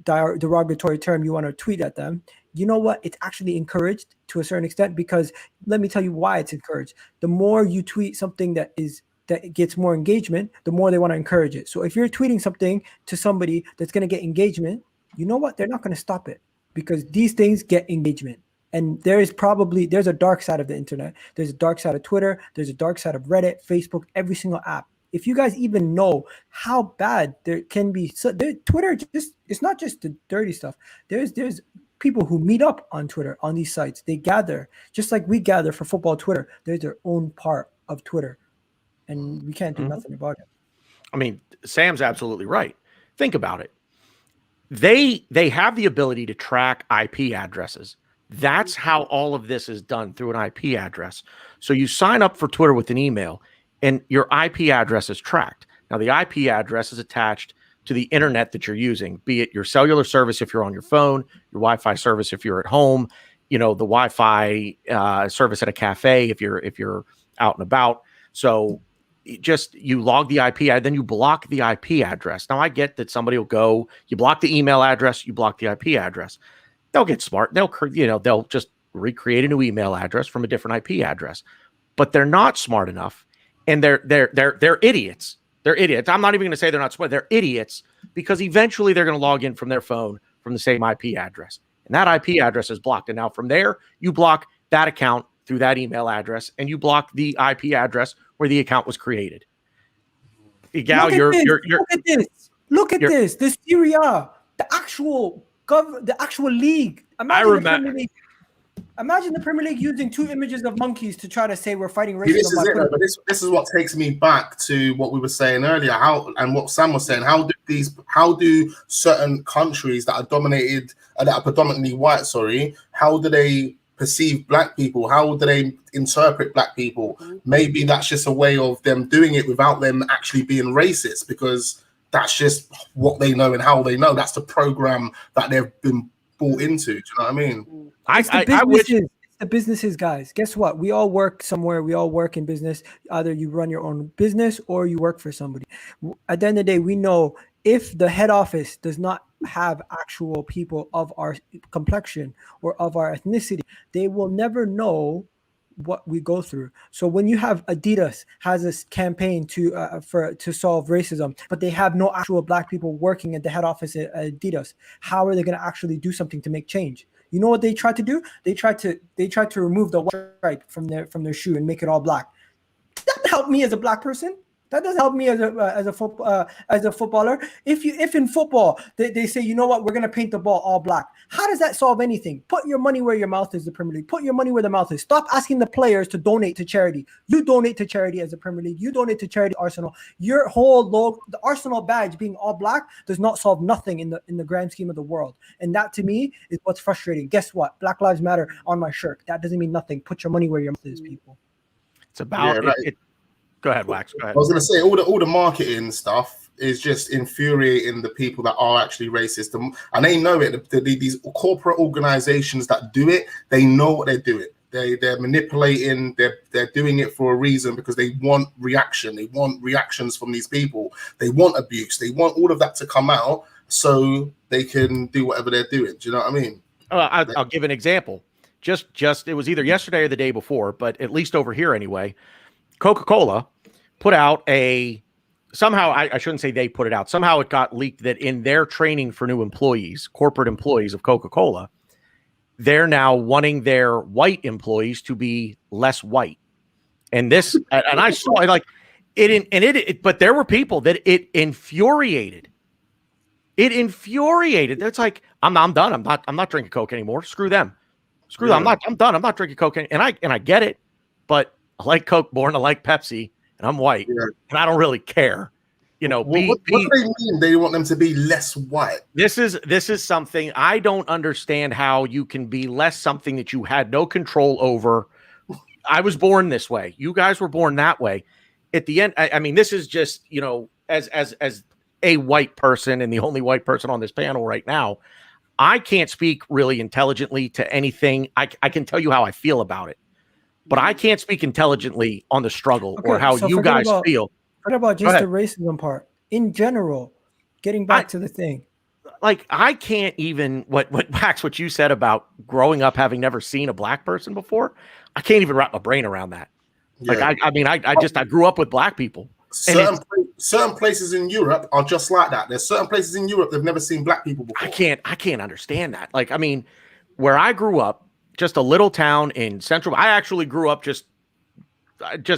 derogatory term you want to tweet at them, you know what? It's actually encouraged to a certain extent, because let me tell you why it's encouraged. The more you tweet something that gets more engagement, the more they want to encourage it. So if you're tweeting something to somebody that's going to get engagement, you know what? They're not going to stop it, because these things get engagement. And there's a dark side of the internet. There's a dark side of Twitter. There's a dark side of Reddit, Facebook, every single app. If you guys even know how bad there can be, Twitter it's not just the dirty stuff. There's people who meet up on Twitter on these sites. They gather just like we gather for football Twitter. There's their own part of Twitter, and we can't do nothing about it. I mean, Sam's absolutely right. Think about it. They have the ability to track IP addresses. That's how all of this is done, through an IP address. So you sign up for Twitter with an email, and your IP address is tracked. Now, the IP address is attached to the internet that you're using, be it your cellular service if you're on your phone, your Wi-Fi service if you're at home, the Wi-Fi service at a cafe if you're out and about. So you log the IP, then you block the IP address. Now, I get that somebody will go, you block the email address, you block the IP address. They'll get smart. They'll just recreate a new email address from a different IP address, but they're not smart enough. And they're idiots. They're idiots. I'm not even going to say they're not smart. They're idiots, because eventually they're going to log in from their phone from the same IP address. And that IP address is blocked. And now from there, you block that account through that email address, and you block the IP address where the account was created. Egal, Look at this. The Serie A, the actual league. Imagine the Premier League using 2 images of monkeys to try to say we're fighting racism. This is what takes me back to what we were saying earlier. And what Sam was saying. How do certain countries that are predominantly white, how do they perceive black people? How do they interpret black people? Maybe that's just a way of them doing it without them actually being racist, because that's just what they know and how they know. That's the program that they've been bought into. Do you know what I mean? It's the businesses, guys. Guess what? We all work somewhere. We all work in business. Either you run your own business or you work for somebody. At the end of the day, we know if the head office does not have actual people of our complexion or of our ethnicity, they will never know what we go through. So when you have Adidas has this campaign to solve racism, but they have no actual black people working at the head office at Adidas, how are they going to actually do something to make change? You know what they tried to do? They tried to remove the white stripe from their shoe and make it all black. That doesn't help me as a black person. That doesn't help me as a footballer. If in football they say, you know what, we're gonna paint the ball all black. How does that solve anything? Put your money where your mouth is, the Premier League. Put your money where the mouth is. Stop asking the players to donate to charity. You donate to charity as the Premier League. You donate to charity Arsenal. Your whole logo, the Arsenal badge being all black, does not solve nothing in the grand scheme of the world. And that to me is what's frustrating. Guess what? Black Lives Matter on my shirt. That doesn't mean nothing. Put your money where your mouth is, people. It's about it. Go ahead, Wax. Go ahead. I was going to say all the marketing stuff is just infuriating the people that are actually racist, and they know it. These corporate organizations that do it, they know what they're doing. They're manipulating. They're doing it for a reason, because they want reaction. They want reactions from these people. They want abuse. They want all of that to come out so they can do whatever they're doing. Do you know what I mean? I'll give an example. Just it was either yesterday or the day before, but at least over here anyway. Coca-Cola put out somehow I shouldn't say they put it out. Somehow it got leaked that in their training for new employees, corporate employees of Coca-Cola, they're now wanting their white employees to be less white. And this, and I saw it like it, but there were people that it infuriated. It infuriated. It's like, I'm done. I'm not drinking Coke anymore. Screw them. Screw that. I'm done. I'm not drinking Coke. And I get it, but I like Coke more than I like Pepsi, and I'm white, and I don't really care. You know, what do they mean? They want them to be less white. This is something I don't understand, how you can be less something that you had no control over. I was born this way. You guys were born that way. At the end, I mean, this is just, you know, as a white person and the only white person on this panel right now, I can't speak really intelligently to anything. I can tell you how I feel about it, but I can't speak intelligently on the struggle or how you guys feel. What about just the racism part in general? Getting back to the thing. Like, I can't even, Max, what you said about growing up having never seen a black person before, I can't even wrap my brain around that. Yeah. Like, I grew up with black people. Certain places in Europe are just like that. There's certain places in Europe they've never seen black people before. I can't understand that. Like, I mean, where I grew up, just a little town in central, I actually grew up just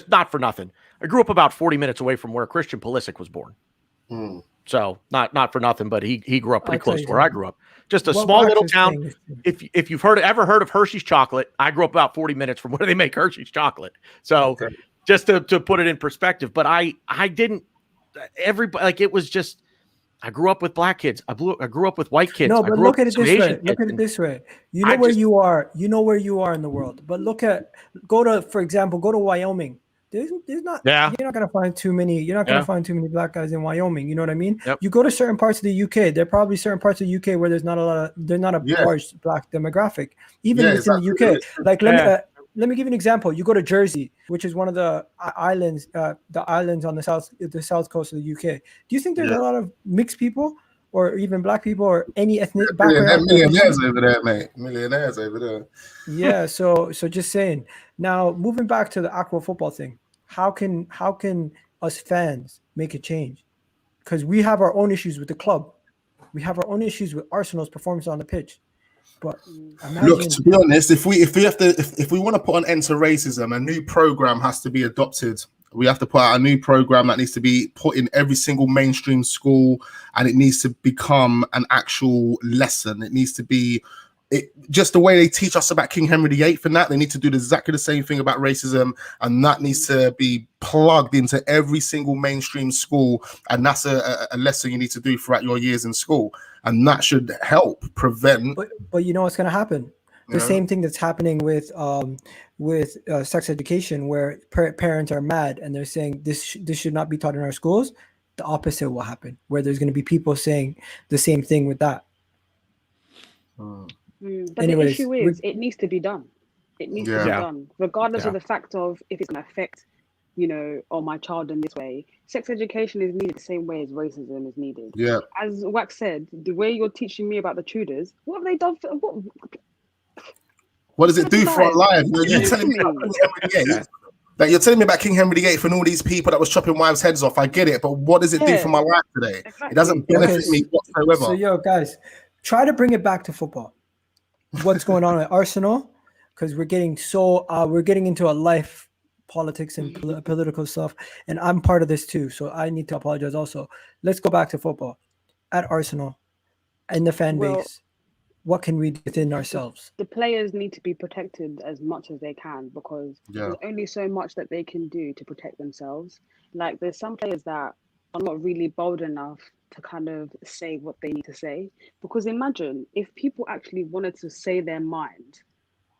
not for nothing. I grew up about 40 minutes away from where Christian Pulisic was born. So not for nothing, but he grew up pretty close to where I grew up. Just a small little town. If you've ever heard of Hershey's chocolate, I grew up about 40 minutes from where they make Hershey's chocolate. So just to put it in perspective, but I didn't. Everybody, like, it was just. I grew up with black kids. I grew up with white kids. No, but look at it this way. Look at it this way. You know where you are. You know where you are in the world. But for example, go to Wyoming. There's not. Yeah. You're not gonna find too many. You're not gonna find too many black guys in Wyoming. You know what I mean? Yep. You go to certain parts of the UK. There are probably certain parts of the UK where there's not a large black demographic. Even within the UK. Like let me give you an example. You go to Jersey, which is one of the islands, on the south coast of the UK. Do you think there's a lot of mixed people, or even black people, or any ethnic background? Millionaires over there, mate. Millionaires over there. Yeah. So just saying. Now, moving back to the aqua football thing, how can us fans make a change? Because we have our own issues with the club. We have our own issues with Arsenal's performance on the pitch. But look, to be honest, if we want to put an end to racism, a new program has to be adopted. We have to put out a new program that needs to be put in every single mainstream school, and it needs to become an actual lesson. It needs to be just the way they teach us about King Henry VIII and that. They need to do exactly the same thing about racism, and that needs to be plugged into every single mainstream school. And that's a lesson you need to do throughout your years in school. And that should help prevent. But you know what's going to happen? The same thing that's happening with sex education, where parents are mad and they're saying this should not be taught in our schools. The opposite will happen, where there's going to be people saying the same thing with that. But the issue is, it needs to be done. It needs to be done, regardless of the fact of if it's going to affect, my child in this way. Sex education is needed the same way as racism is needed. Yeah. As Wax said, the way you're teaching me about the Tudors, what have they done for what does it do for our lives? You're telling me about King Henry VIII. Like, you're telling me about King Henry VIII and all these people that was chopping wives' heads off. I get it, but what does it do for my life today? Exactly. It doesn't benefit me whatsoever. So, guys, try to bring it back to football. What's going on at Arsenal? Because we're getting into a life politics and political stuff, and I'm part of this too, so I need to apologize also. Let's go back to football. At Arsenal and the fan base, what can we do within ourselves? The players need to be protected as much as they can, because there's only so much that they can do to protect themselves. Like, there's some players that are not really bold enough to kind of say what they need to say, because imagine if people actually wanted to say their mind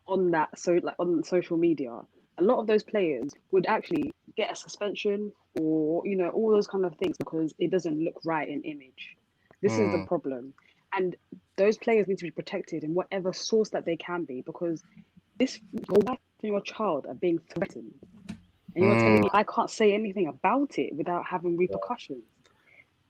on that, so like on social media, a lot of those players would actually get a suspension or all those kind of things, because it doesn't look right in image. This is the problem, and those players need to be protected in whatever source that they can be, because your wife and your child are being threatened, and you're telling me I can't say anything about it without having repercussions.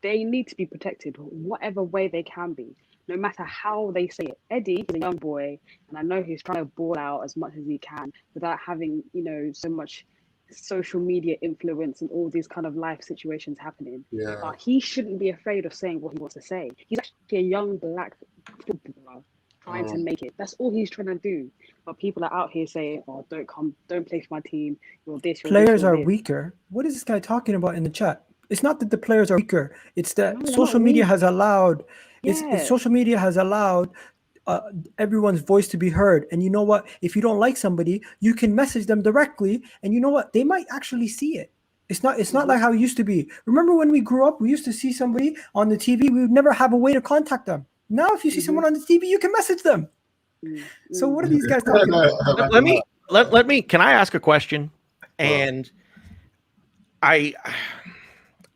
They need to be protected whatever way they can be, no matter how they say it. Eddie is a young boy, and I know he's trying to ball out as much as he can without having, so much social media influence and all these kind of life situations happening. Yeah. But he shouldn't be afraid of saying what he wants to say. He's actually a young black footballer trying to make it. That's all he's trying to do. But people are out here saying, "Oh, don't play for my team. You're this." Players are weaker. What is this guy talking about in the chat? It's not that the players are weaker. It's that social media has allowed. Social media has allowed everyone's voice to be heard. And you know what? If you don't like somebody, you can message them directly, and you know what? They might actually see it. It's not like how it used to be. Remember when we grew up, we used to see somebody on the TV, we would never have a way to contact them. Now, if you see someone on the TV, you can message them. So what are these guys talking about? Let me. Can I ask a question? And I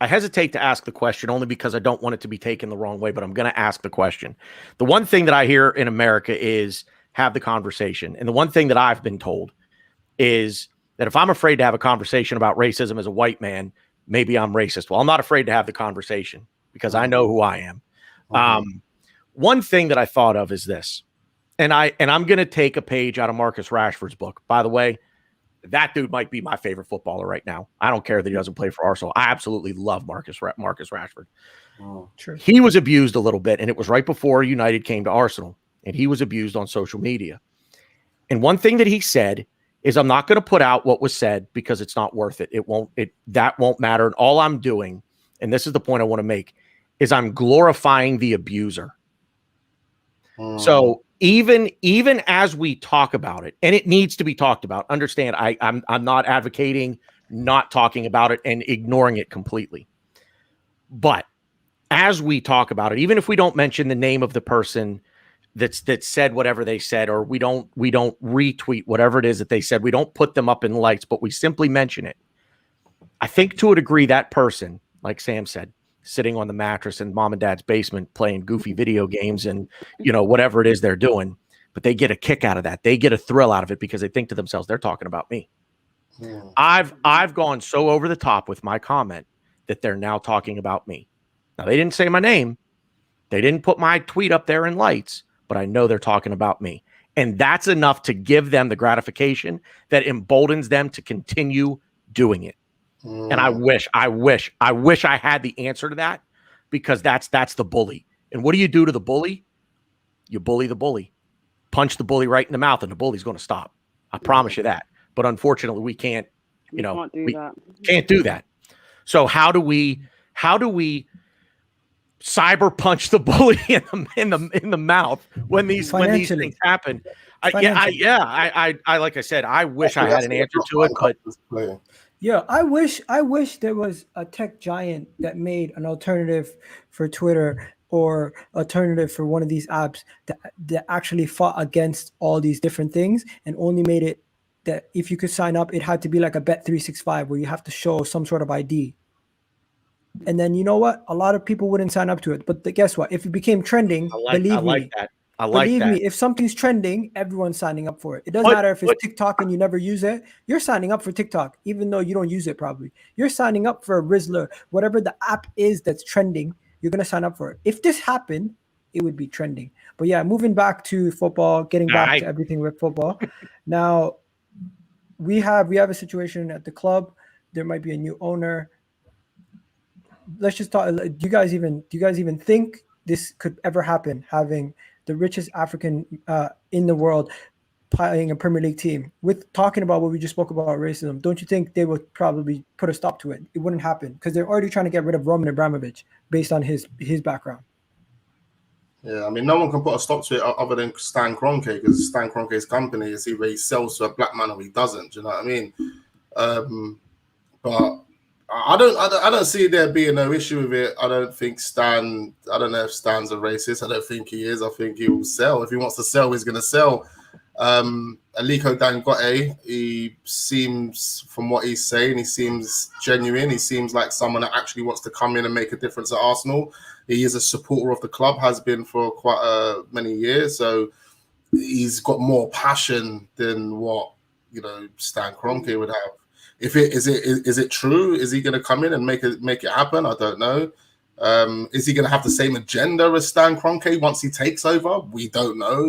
hesitate to ask the question only because I don't want it to be taken the wrong way, but I'm going to ask the question. The one thing that I hear in America is have the conversation. And the one thing that I've been told is that if I'm afraid to have a conversation about racism as a white man, maybe I'm racist. Well, I'm not afraid to have the conversation because I know who I am. One thing that I thought of is this, and I'm going to take a page out of Marcus Rashford's book. By the way, that dude might be my favorite footballer right now. I don't care that he doesn't play for Arsenal. I absolutely love Marcus Rashford. True. He was abused a little bit, and it was right before United came to Arsenal, and he was abused on social media. And one thing that he said is, I'm not going to put out what was said because it's not worth it. That won't matter. And all I'm doing, and this is the point I want to make, is I'm glorifying the abuser. So even as we talk about it, and it needs to be talked about, understand, I'm not advocating not talking about it and ignoring it completely. But as we talk about it, even if we don't mention the name of the person that said whatever they said, or we don't retweet whatever it is that they said, we don't put them up in lights, but we simply mention it. I think to a degree that person, like Sam said, sitting on the mattress in mom and dad's basement playing goofy video games and, whatever it is they're doing, but they get a kick out of that. They get a thrill out of it because they think to themselves, they're talking about me. I've gone so over the top with my comment that they're now talking about me. Now, they didn't say my name. They didn't put my tweet up there in lights, but I know they're talking about me. And that's enough to give them the gratification that emboldens them to continue doing it. And I wish I had the answer to that, because that's the bully. And what do you do to the bully? You bully the bully. Punch the bully right in the mouth, and the bully's going to stop. I promise you that. But unfortunately, we can't, can't do that. So how do we cyber punch the bully in the mouth when these things happen? I like I said, I wish I had an answer to it, but yeah, I wish there was a tech giant that made an alternative for Twitter or alternative for one of these apps that actually fought against all these different things and only made it that if you could sign up, it had to be like a Bet365 where you have to show some sort of ID. And then you know what? A lot of people wouldn't sign up to it. But guess what? If it became trending, believe me, if something's trending, everyone's signing up for it. It doesn't matter if it's TikTok and you never use it. You're signing up for TikTok, even though you don't use it probably. You're signing up for Rizzler. Whatever the app is that's trending, you're going to sign up for it. If this happened, it would be trending. But yeah, moving back to football, getting back to everything with football. Now, we have a situation at the club. There might be a new owner. Let's just talk. Do you guys even think this could ever happen? Having the richest African in the world playing a Premier League team, with talking about what we just spoke about racism, don't you think they would probably put a stop to it? It wouldn't happen because they're already trying to get rid of Roman Abramovich based on his background. Yeah, I mean, no one can put a stop to it other than Stan Kroenke, because Stan Kroenke's company is either he sells to a black man or he doesn't. Do you know what I mean? But I don't see there being no issue with it. I don't think Stan. I don't know if Stan's a racist. I don't think he is. I think he will sell. If he wants to sell, he's going to sell. Aliko Dangote, he seems, from what he's saying, he seems genuine. He seems like someone that actually wants to come in and make a difference at Arsenal. He is a supporter of the club, has been for quite many years. So he's got more passion than what Stan Kroenke would have. Is it true? Is he going to come in and make it happen? I don't know. Is he going to have the same agenda as Stan Kroenke once he takes over? We don't know.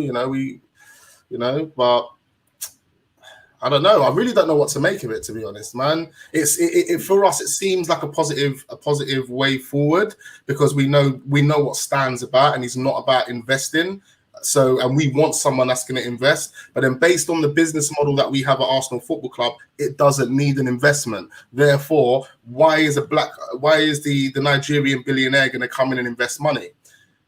But I don't know. I really don't know what to make of it, to be honest, man. It for us, it seems like a positive way forward, because we know what Stan's about, and he's not about investing. So, and we want someone that's going to invest. But then based on the business model that we have at Arsenal Football Club, it doesn't need an investment. Therefore, why is the Nigerian billionaire going to come in and invest money?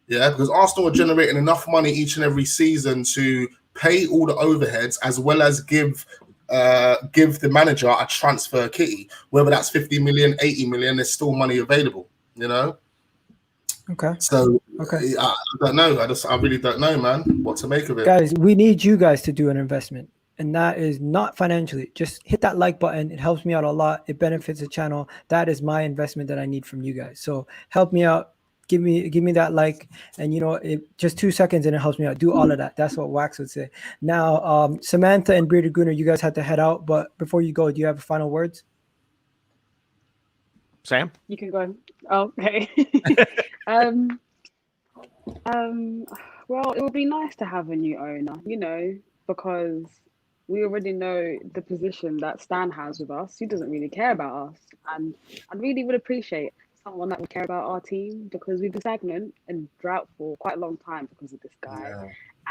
Yeah, because Arsenal are generating enough money each and every season to pay all the overheads as well as give the manager a transfer kitty. Whether that's 50 million, 80 million, there's still money available, you know? Okay. So Okay. I don't know. I really don't know, man, what to make of it. Guys, we need you guys to do an investment. And that is not financially. Just hit that like button. It helps me out a lot. It benefits the channel. That is my investment that I need from you guys. So help me out. Give me that like, and just 2 seconds and it helps me out. Do all of that. That's what Wax would say. Now, Samantha and Bearded Gunner, you guys had to head out, but before you go, do you have final words? Sam? You can go. Oh, okay. Well, it would be nice to have a new owner, because we already know the position that Stan has with us. He doesn't really care about us. And I really would appreciate someone that would care about our team, because we've been stagnant and drought for quite a long time because of this guy. Yeah.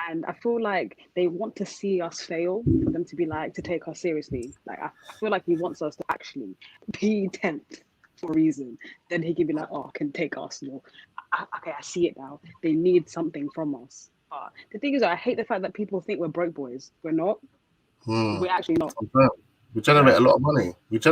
And I feel like they want to see us fail for them to be like, to take us seriously. Like, I feel like he wants us to actually be 10th for a reason. Then he can be like, oh, I can take Arsenal. Okay, I see it now. They need something from us. But the thing is, I hate the fact that people think we're broke boys. We're not. We're actually not. We generate a lot of money. It's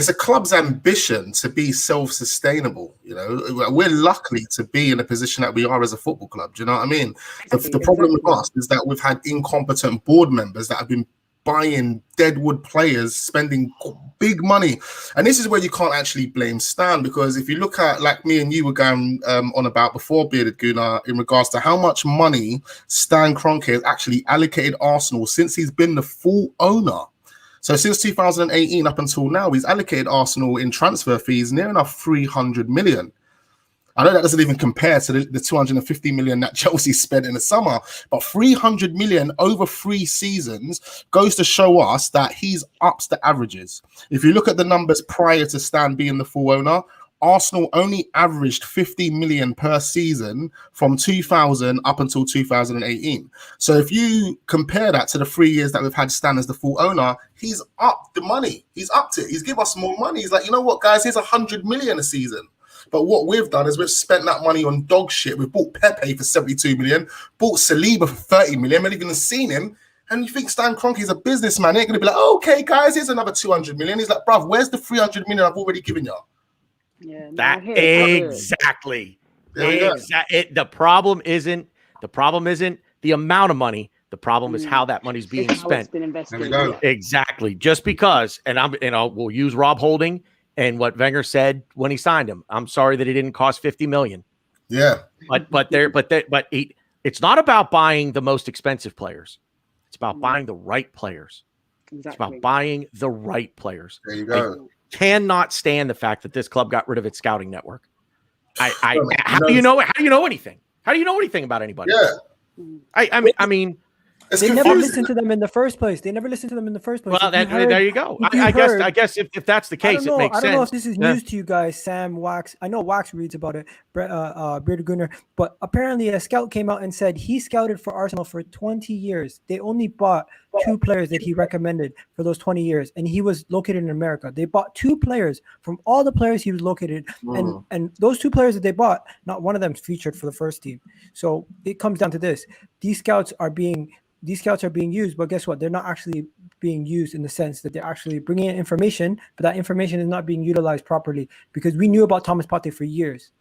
a club's ambition to be self-sustainable. We're lucky to be in a position that we are as a football club. Do you know what I mean? The problem with us is that we've had incompetent board members that have been buying deadwood players, spending big money, and this is where you can't actually blame Stan, because if you look at, like me and you were going on about before, Bearded Guna, in regards to how much money Stan Kroenke has actually allocated Arsenal since he's been the full owner. So since 2018 up until now, he's allocated Arsenal in transfer fees near enough 300 million. I know that doesn't even compare to the 250 million that Chelsea spent in the summer, but 300 million over 3 seasons goes to show us that he's ups the averages. If you look at the numbers prior to Stan being the full owner, Arsenal only averaged 50 million per season from 2000 up until 2018. So if you compare that to the 3 years that we've had Stan as the full owner, he's upped the money. He's upped it. He's given us more money. He's like, you know what, guys, here's 100 million a season. But what we've done is we've spent that money on dog shit. We've bought Pepe for 72 million, bought Saliba for 30 million, haven't even seen him. And you think Stan Kroenke is a businessman. He ain't going to be like, oh, okay, guys, here's another 200 million. He's like, bruv, where's the 300 million I've already given you? Yeah, exactly. The problem isn't the amount of money. The problem is how that money's being spent. Exactly. Just because, and we'll use Rob Holding and what Wenger said when he signed him. I'm sorry that he didn't cost 50 million. Yeah. But it's not about buying the most expensive players. It's about buying the right players. Exactly. It's about buying the right players. There you go. I cannot stand the fact that this club got rid of its scouting network. How do you know anything? How do you know anything about anybody? Yeah. I mean, they never listened to them in the first place. Well, there you go. I guess if that's the case, it makes sense. I don't know if this is news to you guys, Sam, Wax. I know Wax reads about it, Bearded Gunner, but apparently a scout came out and said he scouted for Arsenal for 20 years. They only bought 2 players that he recommended for those 20 years, and he was located in America. They bought 2 players from all the players he was located, and those 2 players that they bought, not one of them featured for the first team. So it comes down to this: these scouts are being used, but guess what? They're not actually being used in the sense that they're actually bringing in information, but that information is not being utilized properly, because we knew about Thomas Partey for years.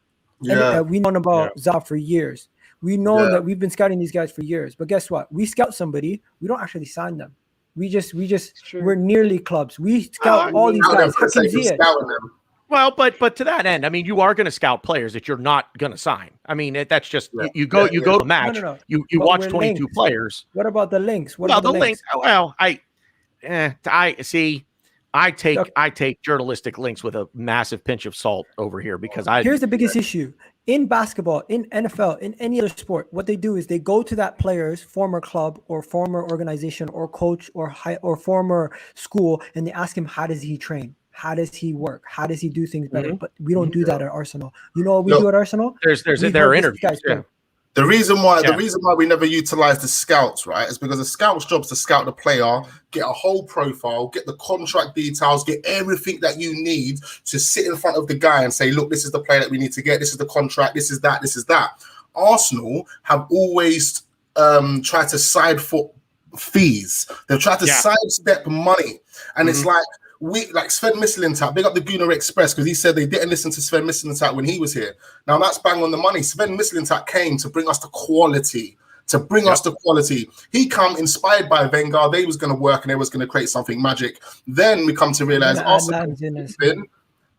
Yeah. And we known about Zav for years. We know that we've been scouting these guys for years, but guess what? We scout somebody, we don't actually sign them. We're nearly clubs. We scout all these guys. How can you see it? Well, but to that end, I mean, you are going to scout players that you're not going to sign. I mean, that's just you go to a match. No. You watch 22 links. Players. What about the links? The links? Well, I see. I take journalistic links with a massive pinch of salt over here, because here's the biggest issue in basketball, in NFL, in any other sport. What they do is they go to that player's former club or former organization or coach or former school, and they ask him, how does he train? How does he work? How does he do things better? But we don't do that at Arsenal. You know what we do at Arsenal? There are interviews. The reason why we never utilize the scouts, right, is because the scout's job is to scout the player, get a whole profile, get the contract details, get everything that you need to sit in front of the guy and say, look, this is the player that we need to get, this is the contract, this is that, this is that. Arsenal have always tried to side foot fees. They've tried to sidestep money. And it's like, Sven Mislintat, big up the Gunnar Express, because he said they didn't listen to Sven Mislintat when he was here. Now that's bang on the money. Sven Mislintat came to bring us the quality. He come inspired by Wenger. They was going to work and they was going to create something magic. Then we come to realize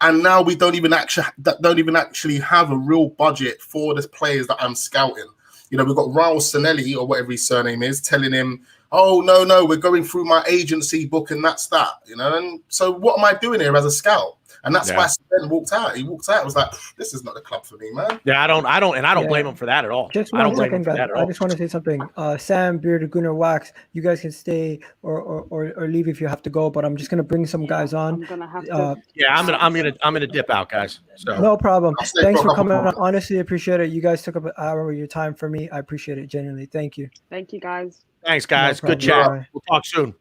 and now we don't even actually have a real budget for the players that I'm scouting. You know, we've got Raul Sanelli, or whatever his surname is, telling him, oh, no, we're going through my agency book and that's that, you know? And so what am I doing here as a scout? And that's why Sven walked out. He walked out. I was like, this is not the club for me, man. Yeah, I don't blame him for that at all. Just 1 second, guys. I just want to say something. Sam, Bearded, Gunnar, Wax, you guys can stay or leave if you have to go, but I'm just gonna bring some guys on. I'm gonna have to. I'm gonna dip out, guys. So no problem. Thanks for coming on. Honestly, appreciate it. You guys took up an hour of your time for me. I appreciate it genuinely. Thank you. Thank you, guys. Thanks, guys. Good chat. We'll talk soon.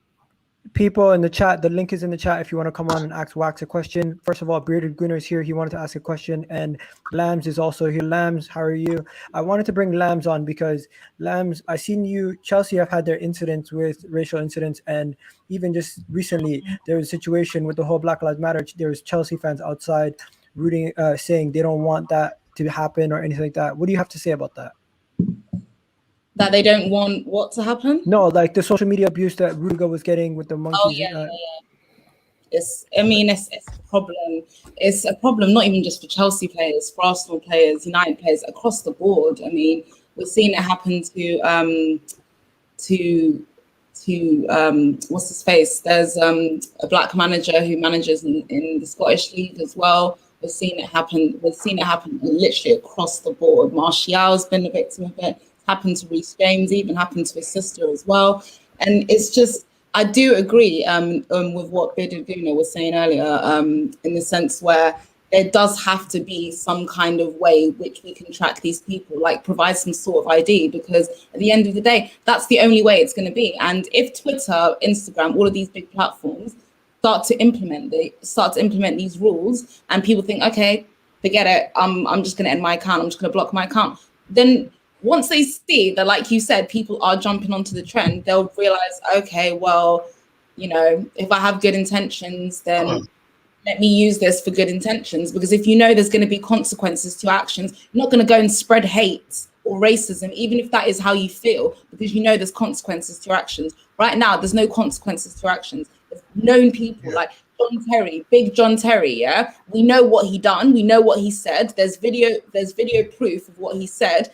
People in the chat, the link is in the chat if you want to come on and ask Wax a question. First of all, Bearded Gunnar is here. He wanted to ask a question, and Lambs is also here. Lambs, how are you? I wanted to bring Lambs on because Lambs, I seen you. Chelsea have had their incidents with racial incidents, and even just recently there was a situation with the whole Black Lives Matter. There was Chelsea fans outside rooting, saying they don't want that to happen or anything like that. What do you have to say about that? That they don't want what to happen? No, like the social media abuse that Rudiger was getting with the monkeys. Oh, yeah. It's a problem. It's a problem not even just for Chelsea players, for Arsenal players, United players, across the board. I mean, we're seeing it happen to what's his face? There's a black manager who manages in the Scottish League as well. We're seeing it happen literally across the board. Martial's been a victim of it. Happened to Reece James, even happened to his sister as well. And it's just, I do agree with what Bearded Gunnar was saying earlier, in the sense where there does have to be some kind of way which we can track these people, like provide some sort of ID, because at the end of the day, that's the only way it's going to be. And if Twitter, Instagram, all of these big platforms start to implement these rules, and people think, okay, forget it, I'm just going to end my account, I'm just going to block my account, then once they see that, like you said, people are jumping onto the trend, they'll realize, okay, well, you know, if I have good intentions, then let me use this for good intentions. Because if you know there's going to be consequences to actions, you're not going to go and spread hate or racism, even if that is how you feel, because you know there's consequences to your actions. Right now, there's no consequences to your actions. There's known people like John Terry, big John Terry, yeah? We know what he done. We know what he said. There's video proof of what he said.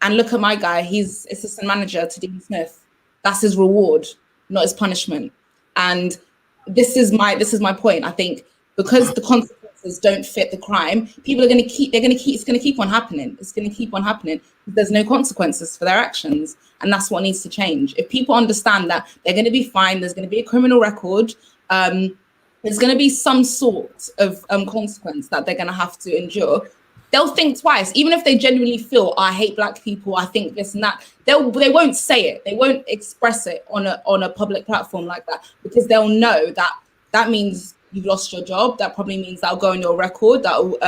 And look at my guy, he's assistant manager to Dean Smith. That's his reward, not his punishment. And this is my point. I think because the consequences don't fit the crime, people are it's going to keep on happening. It's going to keep on happening. There's no consequences for their actions. And that's what needs to change. If people understand that they're going to be fined, there's going to be a criminal record, there's going to be some sort of consequence that they're going to have to endure, they'll think twice. Even if they genuinely feel, I hate black people, I think this and that, they won't say it. They won't express it on a public platform like that, because they'll know that means you've lost your job. That probably means that'll go on your record. That'll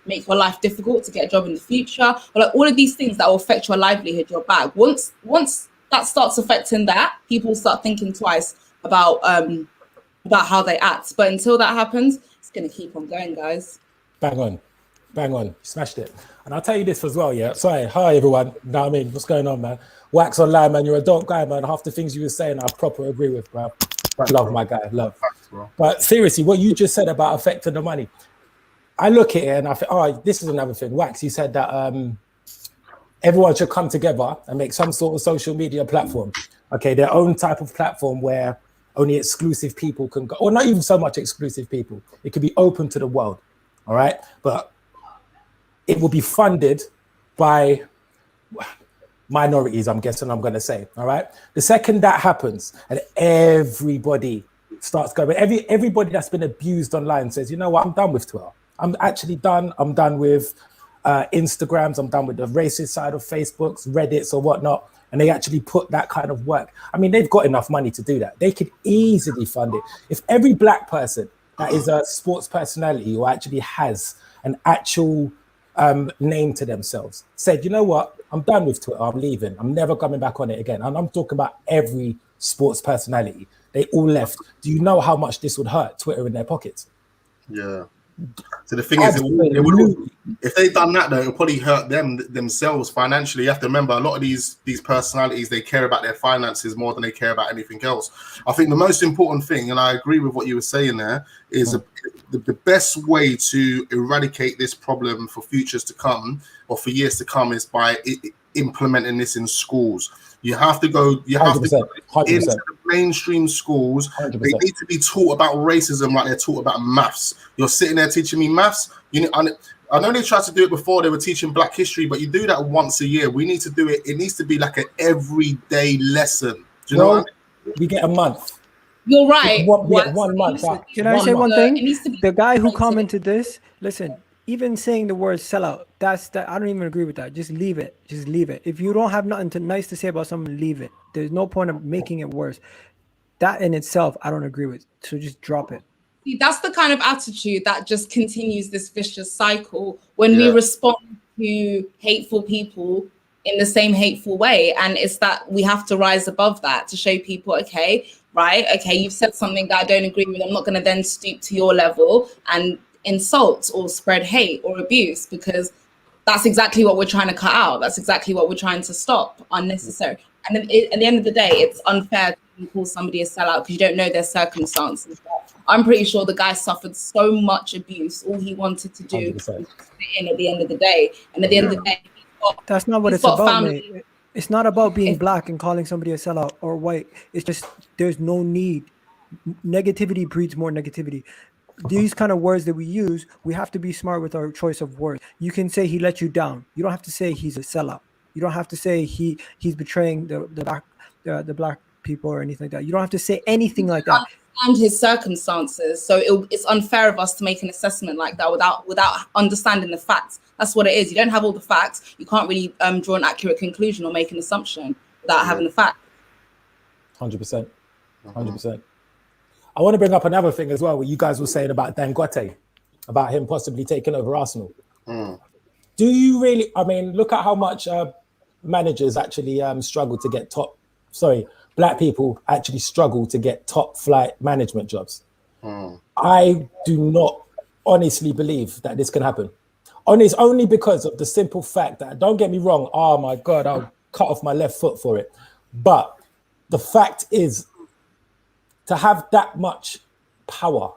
make your life difficult to get a job in the future. Or like all of these things that will affect your livelihood, your bag. Once that starts affecting that, people start thinking twice about how they act. But until that happens, it's going to keep on going, guys. Bang on, smashed it. And I'll tell you this as well, yeah. Sorry, hi everyone. You know what I mean? What's going on, man? Wax online, man. You're a dope guy, man. Half the things you were saying, I proper agree with, bro. Love my guy, love. But seriously, what you just said about affecting the money, I look at it and I think, oh, this is another thing. Wax, you said that everyone should come together and make some sort of social media platform. Okay, their own type of platform where only exclusive people can go, or not even so much exclusive people. It could be open to the world, all right? But it will be funded by minorities, I'm guessing I'm going to say, all right? The second that happens and everybody starts going, everybody that's been abused online says, you know what, I'm done with Twitter. I'm actually done. I'm done with Instagrams. I'm done with the racist side of Facebooks, Reddits, or whatnot. And they actually put that kind of work. I mean, they've got enough money to do that. They could easily fund it. If every black person that is a sports personality who actually has an actual name to themselves said, you know what, I'm done with Twitter, I'm leaving, I'm never coming back on it again. And I'm talking about every sports personality. They all left. Do you know how much this would hurt Twitter in their pockets? Yeah. So the thing is, if they've done that, though, it'll probably hurt themselves financially. You have to remember, a lot of these personalities, they care about their finances more than they care about anything else. I think the most important thing, and I agree with what you were saying there, is the best way to eradicate this problem for futures to come, or for years to come, is by implementing this in schools. You have to go. You have 100%, to go into the mainstream schools. 100%. They need to be taught about racism like they're taught about maths. You're sitting there teaching me maths. I know they tried to do it before. They were teaching Black history, but you do that once a year. We need to do it. It needs to be like an everyday lesson. Do you know what I mean? We get a month. You're right. One month. Can I say one thing? The guy who commented this, listen. Even saying the word sellout, I don't even agree with that. Just leave it. Just leave it. If you don't have nothing nice to say about someone, leave it. There's no point of making it worse. That in itself, I don't agree with. So just drop it. See, that's the kind of attitude that just continues this vicious cycle when we respond to hateful people in the same hateful way. And it's that we have to rise above that to show people, okay, you've said something that I don't agree with. I'm not going to then stoop to your level and insult or spread hate or abuse, because that's exactly what we're trying to cut out. That's exactly what we're trying to stop, unnecessary. And then at the end of the day, it's unfair to call somebody a sellout because you don't know their circumstances. But I'm pretty sure the guy suffered so much abuse. All he wanted to do was fit in at the end of the day. And at the end of the day, that's not what it's about, mate. It's not about being black and calling somebody a sellout or white. It's just there's no need. Negativity breeds more negativity. These kind of words that we use, we have to be smart with our choice of words. You can say he let you down. You don't have to say he's a sellout. You don't have to say he's betraying the black people or anything like that. You don't have to say anything like that. And his circumstances, so it's unfair of us to make an assessment like that without understanding the facts. That's what it is. You don't have all the facts. You can't really draw an accurate conclusion or make an assumption without having the facts. 100%. 100%. I want to bring up another thing as well, what you guys were saying about Dangote, about him possibly taking over Arsenal. Do you really, I mean, look at how much managers actually struggle to get black people actually struggle to get top flight management jobs. I do not honestly believe that this can happen. Only because of the simple fact that, don't get me wrong, oh my God, I'll cut off my left foot for it. But the fact is, to have that much power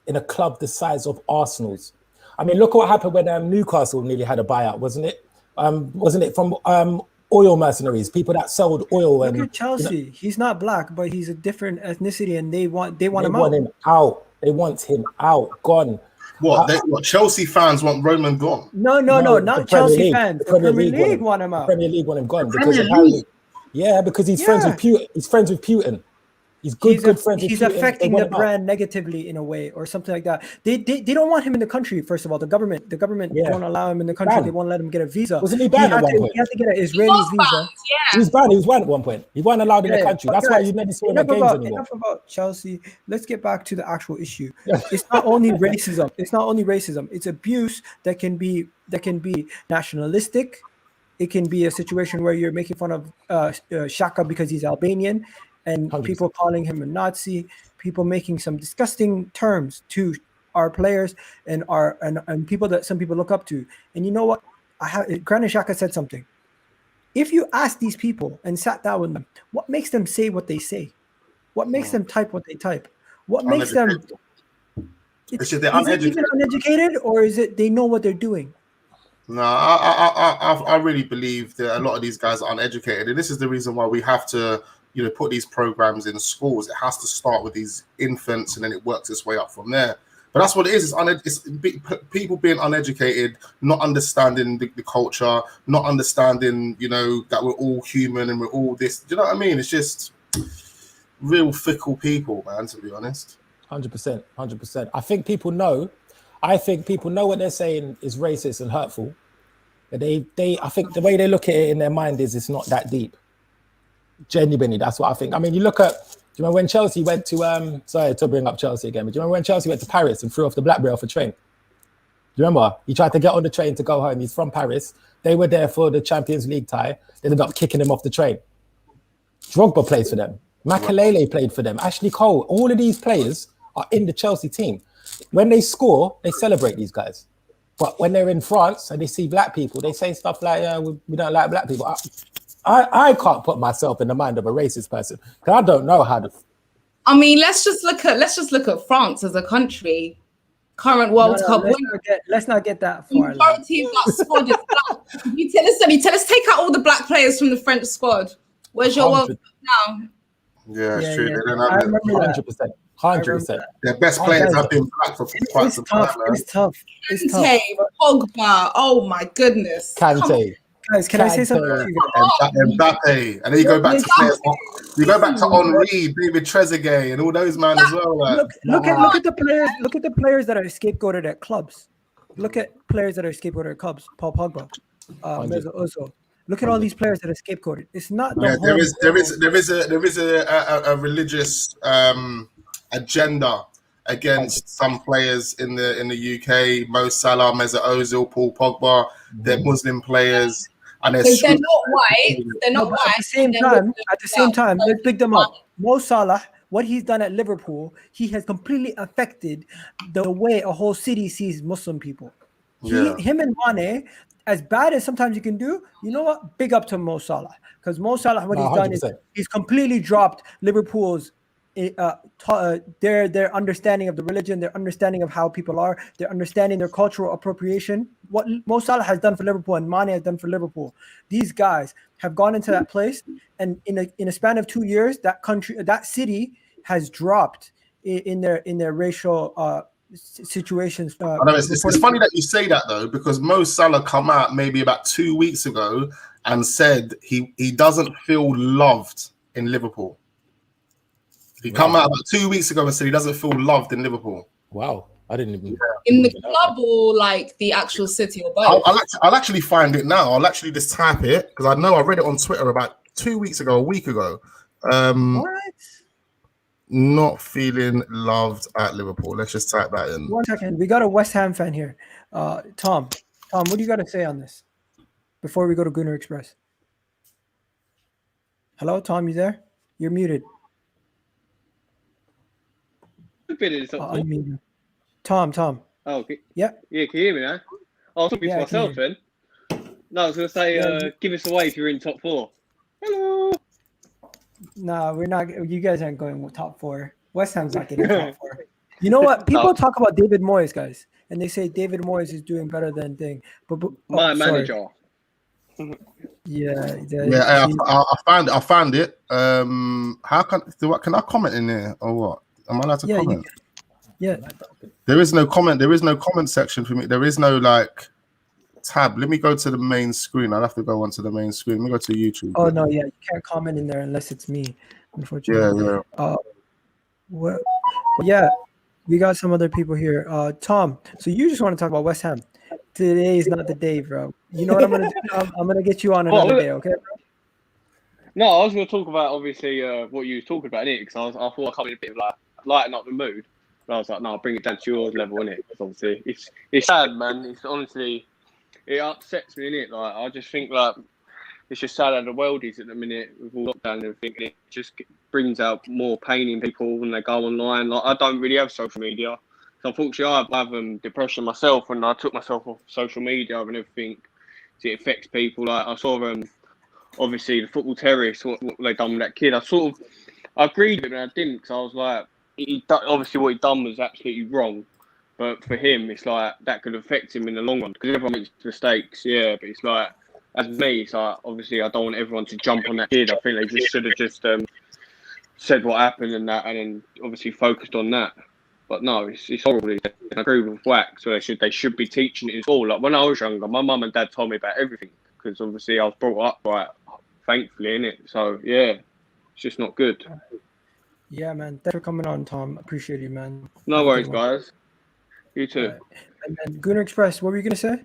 in a club the size of Arsenal's. I mean, look what happened when Newcastle nearly had a buyout, wasn't it? Wasn't it from oil mercenaries, people that sold oil? Look at Chelsea. He's not black, but he's a different ethnicity, and they want him out. They want him out, gone. What Chelsea fans want Roman gone? No, not Chelsea fans. The Premier League want him out. The Premier League want him gone because apparently, because he's friends with Putin. He's friends with Putin. He's good friends with Putin. He's affecting the brand negatively in a way, or something like that. They don't want him in the country. First of all, the government won't allow him in the country. They won't let him get a visa. Wasn't he banned at one point? He had to get an Israeli visa. He was banned. He was banned at one point. He wasn't allowed in the country. That's why you never saw him at games anymore. Enough about Chelsea. Let's get back to the actual issue. It's not only racism. It's abuse that can be nationalistic. It can be a situation where you're making fun of Shaka because he's Albanian, and 100%. People calling him a Nazi, people making some disgusting terms to our players and people that some people look up to. And you know what? Granit Xhaka said something. If you ask these people and sat down with them, what makes them say what they say? What makes them type what they type? What makes them? Is it even uneducated, or is it they know what they're doing? No, I really believe that a lot of these guys are uneducated, and this is the reason why we have to, put these programs in schools. It has to start with these infants, and then it works its way up from there. But that's what it is. It's people being uneducated, not understanding the culture, not understanding, that we're all human and we're all this. Do you know what I mean? It's just real fickle people, man, to be honest. 100%. I think people know what they're saying is racist and hurtful, I think the way they look at it in their mind is it's not that deep. Genuinely, that's what I think. I mean, you look at, do you remember when Chelsea went to, sorry to bring up Chelsea again, but do you remember when Chelsea went to Paris and threw off the Blackberry off a train? Do you remember? He tried to get on the train to go home. He's from Paris. They were there for the Champions League tie. They ended up kicking him off the train. Drogba plays for them. Makelele played for them. Ashley Cole. All of these players are in the Chelsea team. When they score, they celebrate these guys. But when they're in France and they see black people, they say stuff like, we don't like black people. I can't put myself in the mind of a racist person because I don't know how to. I mean, let's just look at France as a country. Current World Cup winner. Let's not get that far. Majority of that squad is black. You tell us, take out all the black players from the French squad. Where's your World Cup now? Yeah, it's true. Yeah. They don't have 100%. 100%. Their best players have been black for quite some time. It's tough. Kante, Pogba. Oh my goodness. Kante. Guys, can I say something to you guys? Mbappe, and then you go back to players. You go back to Henry, David Trezeguet, and all those men as well. Like. Look at the players. Look at the players that are scapegoated at clubs. Look at players that are scapegoated at clubs. Paul Pogba, Mesut Ozil. Look at all these players that are scapegoated. It's not. There is a religious agenda against some players in the UK. Mo Salah, Mesut Ozil, Paul Pogba. They're Muslim players. And they're not white. They're not white. At the same time, let's pick them up. Mo Salah, what he's done at Liverpool, he has completely affected the way a whole city sees Muslim people. Him and Mane, as bad as sometimes you can do, you know what? Big up to Mo Salah. Because Mo Salah, what he's 100%. done is he's completely dropped Liverpool's their understanding of the religion, their understanding of how people are, their understanding their cultural appropriation. What Mo Salah has done for Liverpool and Mane has done for Liverpool, these guys have gone into that place, and in a span of 2 years, that city has dropped in their racial situations. I know it's funny that you say that though, because Mo Salah come out maybe about 2 weeks ago and said he doesn't feel loved in Liverpool. He come out about 2 weeks ago and said he doesn't feel loved in Liverpool. Wow, I didn't even. In the club or like the actual city or both? I'll actually find it now. I'll actually just type it because I know I read it on Twitter about 2 weeks ago, a week ago. What? Not feeling loved at Liverpool. Let's just type that in. 1 second. We got a West Ham fan here. Tom, what do you got to say on this before we go to Gunner Express? Hello, Tom, you there? You're muted. Tom. Oh, yeah. Yeah, can you hear me now? I was talking to myself then. No, I was going to say, give us away if you're in top four. Hello. No, we're not. You guys aren't going with top four. West Ham's not getting top four. You know what? People talk about David Moyes, guys, and they say David Moyes is doing better than thing. But my manager. Yeah. I found it. How can I comment in there or what? Am I allowed to comment? Yeah. There is no comment. There is no comment section for me. There is no like tab. Let me go to the main screen. I'll have to go onto the main screen. Let me go to YouTube. Oh no, yeah, you can't comment in there unless it's me. Unfortunately. Yeah. We got some other people here. Tom, so you just want to talk about West Ham. Today is not the day, bro. You know what I'm gonna do? I'm gonna get you on another day, okay, bro? No, I was going to talk about obviously what you were talking about in it because I thought I'd come in a bit of like lighten up the mood. But I was like, no, I'll bring it down to your level, innit? Because obviously it's sad, man. It's honestly, it upsets me, innit? Like I just think like it's just sad how the world is at the minute with all lockdown and everything. And it just brings out more pain in people when they go online. Like I don't really have social media, so unfortunately I have depression myself, and I took myself off social media and everything. So it affects people. Like I saw obviously the football terrorists, what they done with that kid. I agreed with it, and I didn't because I was like, obviously what he done was absolutely wrong. But for him, it's like that could affect him in the long run because everyone makes mistakes. Yeah, but it's like, as me, it's like obviously I don't want everyone to jump on that kid. I think they just should have just said what happened and then obviously focused on that. But no, it's horrible. I agree with Wax. So they should be teaching it in school. Like when I was younger, my mum and dad told me about everything because obviously I was brought up right, thankfully, innit? So yeah, it's just not good. Yeah, man. Thanks for coming on, Tom. Appreciate you, man. No worries, guys. You too. And then Gunner Express, what were you gonna say?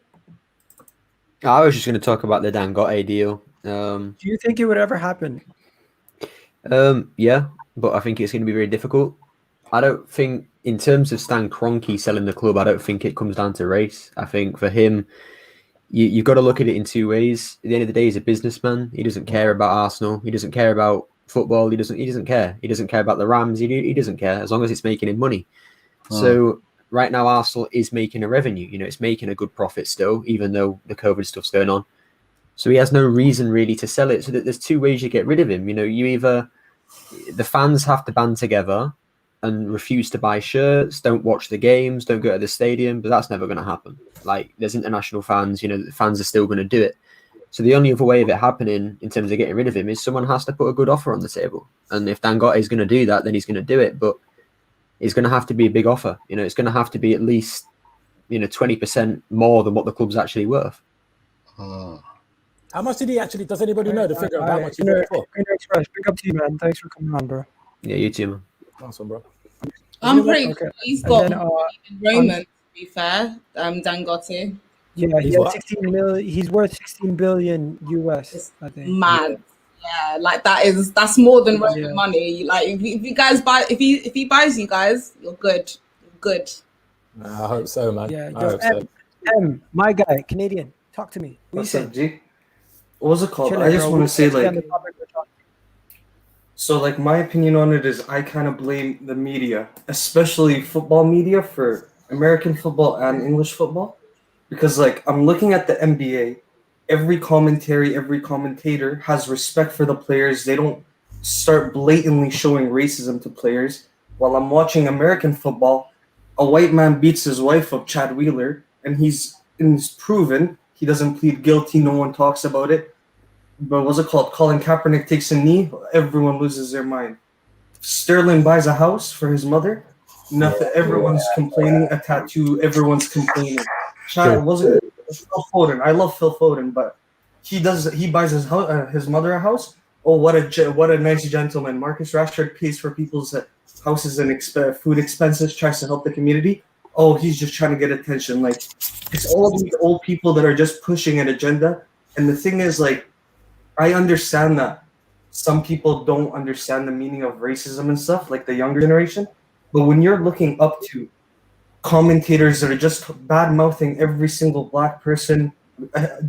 I was just going to talk about the Dangote deal. Do you think it would ever happen? Yeah, but I think it's going to be very difficult. I don't think, in terms of Stan Kroenke selling the club, I don't think it comes down to race. I think for him, you've got to look at it in two ways. At the end of the day, he's a businessman. He doesn't care about Arsenal. He doesn't care about football. He doesn't care. He doesn't care about the Rams. He doesn't care as long as it's making him money. So right now, Arsenal is making a revenue. It's making a good profit still, even though the COVID stuff's going on. So he has no reason really to sell it. So that there's two ways you get rid of him. You either the fans have to band together and refuse to buy shirts, don't watch the games, don't go to the stadium, but that's never going to happen. Like, there's international fans, the fans are still going to do it. So the only other way of it happening in terms of getting rid of him is someone has to put a good offer on the table. And if Dangote is going to do that, then he's going to do it. But it's going to have to be a big offer. It's going to have to be at least, 20% more than what the club's actually worth. How much did he actually? Does anybody know the figure of how much he bought for? Big up to you, man. Thanks for coming on, bro. Yeah, you too, man. Awesome, bro. I'm pretty sure he's got then, Roman, to be fair. Dangote. Yeah, He's he what? had 16 million. He's worth 16 billion US, I think. Mad. Yeah, like that's more than Roman money. Like if you guys buy, if he buys you guys, you're good. You're good. I hope so, man. Yeah, I hope so. My guy, Canadian, talk to me. What's up, G? What was it called? Chill I it, just bro. want to say, Stay on like, the topic we're talking. so, like, my opinion on it is I kind of blame the media, especially football media, for American football and English football. Because, like, I'm looking at the NBA, every commentator has respect for the players. They don't start blatantly showing racism to players. While I'm watching American football, a white man beats his wife up, Chad Wheeler, and he's proven. He doesn't plead guilty. No one talks about it. But what's it called? Colin Kaepernick takes a knee. Everyone loses their mind. Sterling buys a house for his mother. Nothing. Everyone's complaining. A tattoo. Everyone's complaining. Chad wasn't Phil Foden. I love Phil Foden, but he buys his mother a house. Oh, what a nice gentleman. Marcus Rashford pays for people's houses and food expenses. Tries to help the community. Oh, he's just trying to get attention. Like, it's all these old people that are just pushing an agenda. And the thing is, like, I understand that some people don't understand the meaning of racism and stuff, like the younger generation. But when you're looking up to commentators that are just bad-mouthing every single black person,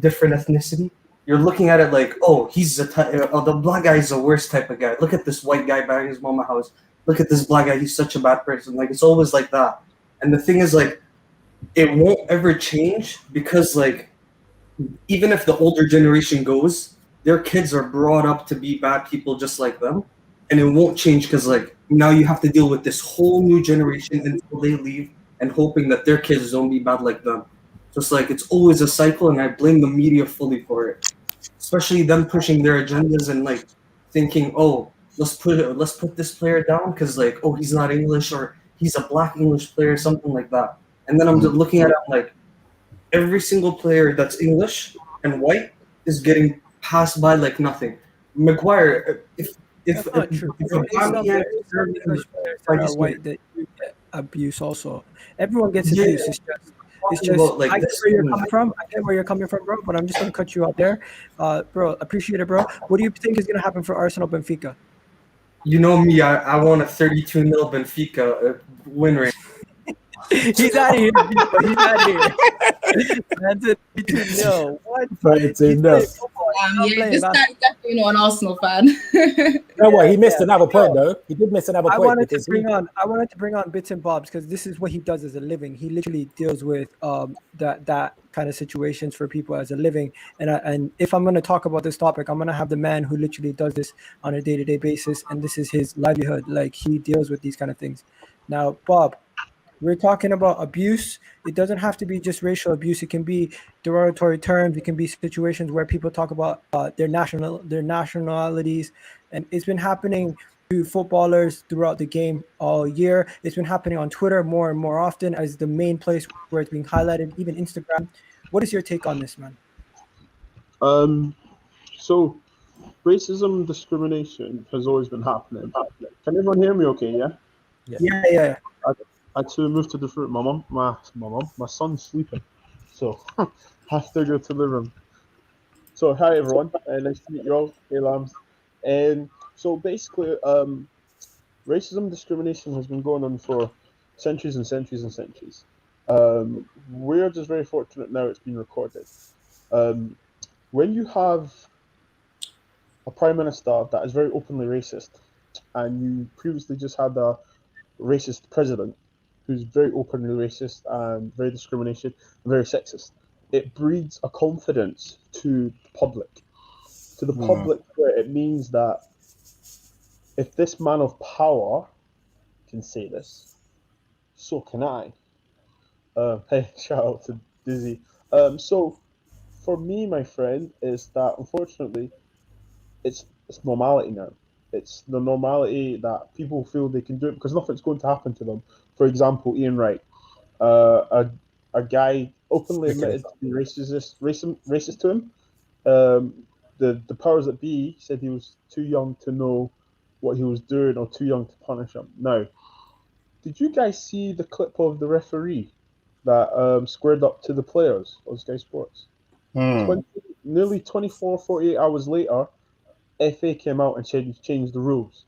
different ethnicity, you're looking at it like, oh, the black guy is the worst type of guy. Look at this white guy buying his mama house. Look at this black guy. He's such a bad person. Like, it's always like that. And the thing is, like, it won't ever change because, like, even if the older generation goes, their kids are brought up to be bad people just like them. And it won't change because, like, now you have to deal with this whole new generation until they leave and hoping that their kids don't be bad like them. So it's like, it's always a cycle, and I blame the media fully for it. Especially them pushing their agendas and, like, thinking, oh, let's put this player down because, like, oh, he's not English, or he's a black English player, something like that. And then I'm just looking at it like, every single player that's English and white is getting passed by like nothing. Maguire, if white, that you get abuse also. Everyone gets abuse. It's just like, I get where you're coming from. I get where you're coming from, bro. But I'm just gonna cut you out there, bro. Appreciate it, bro. What do you think is gonna happen for Arsenal Benfica? You know me. I want a 32-0 Benfica win rate. He's out of here. He's out of here. That's it. 32-0. What? 32-0. Yeah, this guy's definitely not an Arsenal fan. You know what? He missed another point, though. He did miss another point. I wanted to bring on bits and bobs because this is what he does as a living. He literally deals with that kind of situations for people as a living. And if I'm going to talk about this topic, I'm going to have the man who literally does this on a day-to-day basis, and this is his livelihood. Like, he deals with these kind of things. Now, Bob, we're talking about abuse. It doesn't have to be just racial abuse. It can be derogatory terms. It can be situations where people talk about their nationalities, and it's been happening to footballers throughout the game all year. It's been happening on Twitter more and more often as the main place where it's being highlighted, even Instagram. What is your take on this, man? So racism, discrimination has always been happening. Can everyone hear me okay? Yeah. I had to move to different. My son's sleeping, so Have to go to the room. So, hi everyone. Nice to meet you all. Hey, Lambs. So basically, racism discrimination has been going on for centuries and centuries and centuries. We're just very fortunate now it's been recorded. When you have a prime minister that is very openly racist, and you previously just had a racist president who's very openly racist and very discrimination and very sexist, it breeds a confidence to the public. To the public, where it means that if this man of power can say this, so can I. Hey, shout out to Dizzy. So for me, my friend, is that unfortunately it's normality now. It's the normality that people feel they can do it because nothing's going to happen to them. For example, Ian Wright, a guy openly admitted to being racist to him. The powers that be said he was too young to know what he was doing or too young to punish him. Now, did you guys see the clip of the referee that squared up to the players on Sky Sports? 20, nearly 24, 48 hours later, FA came out and changed the rules.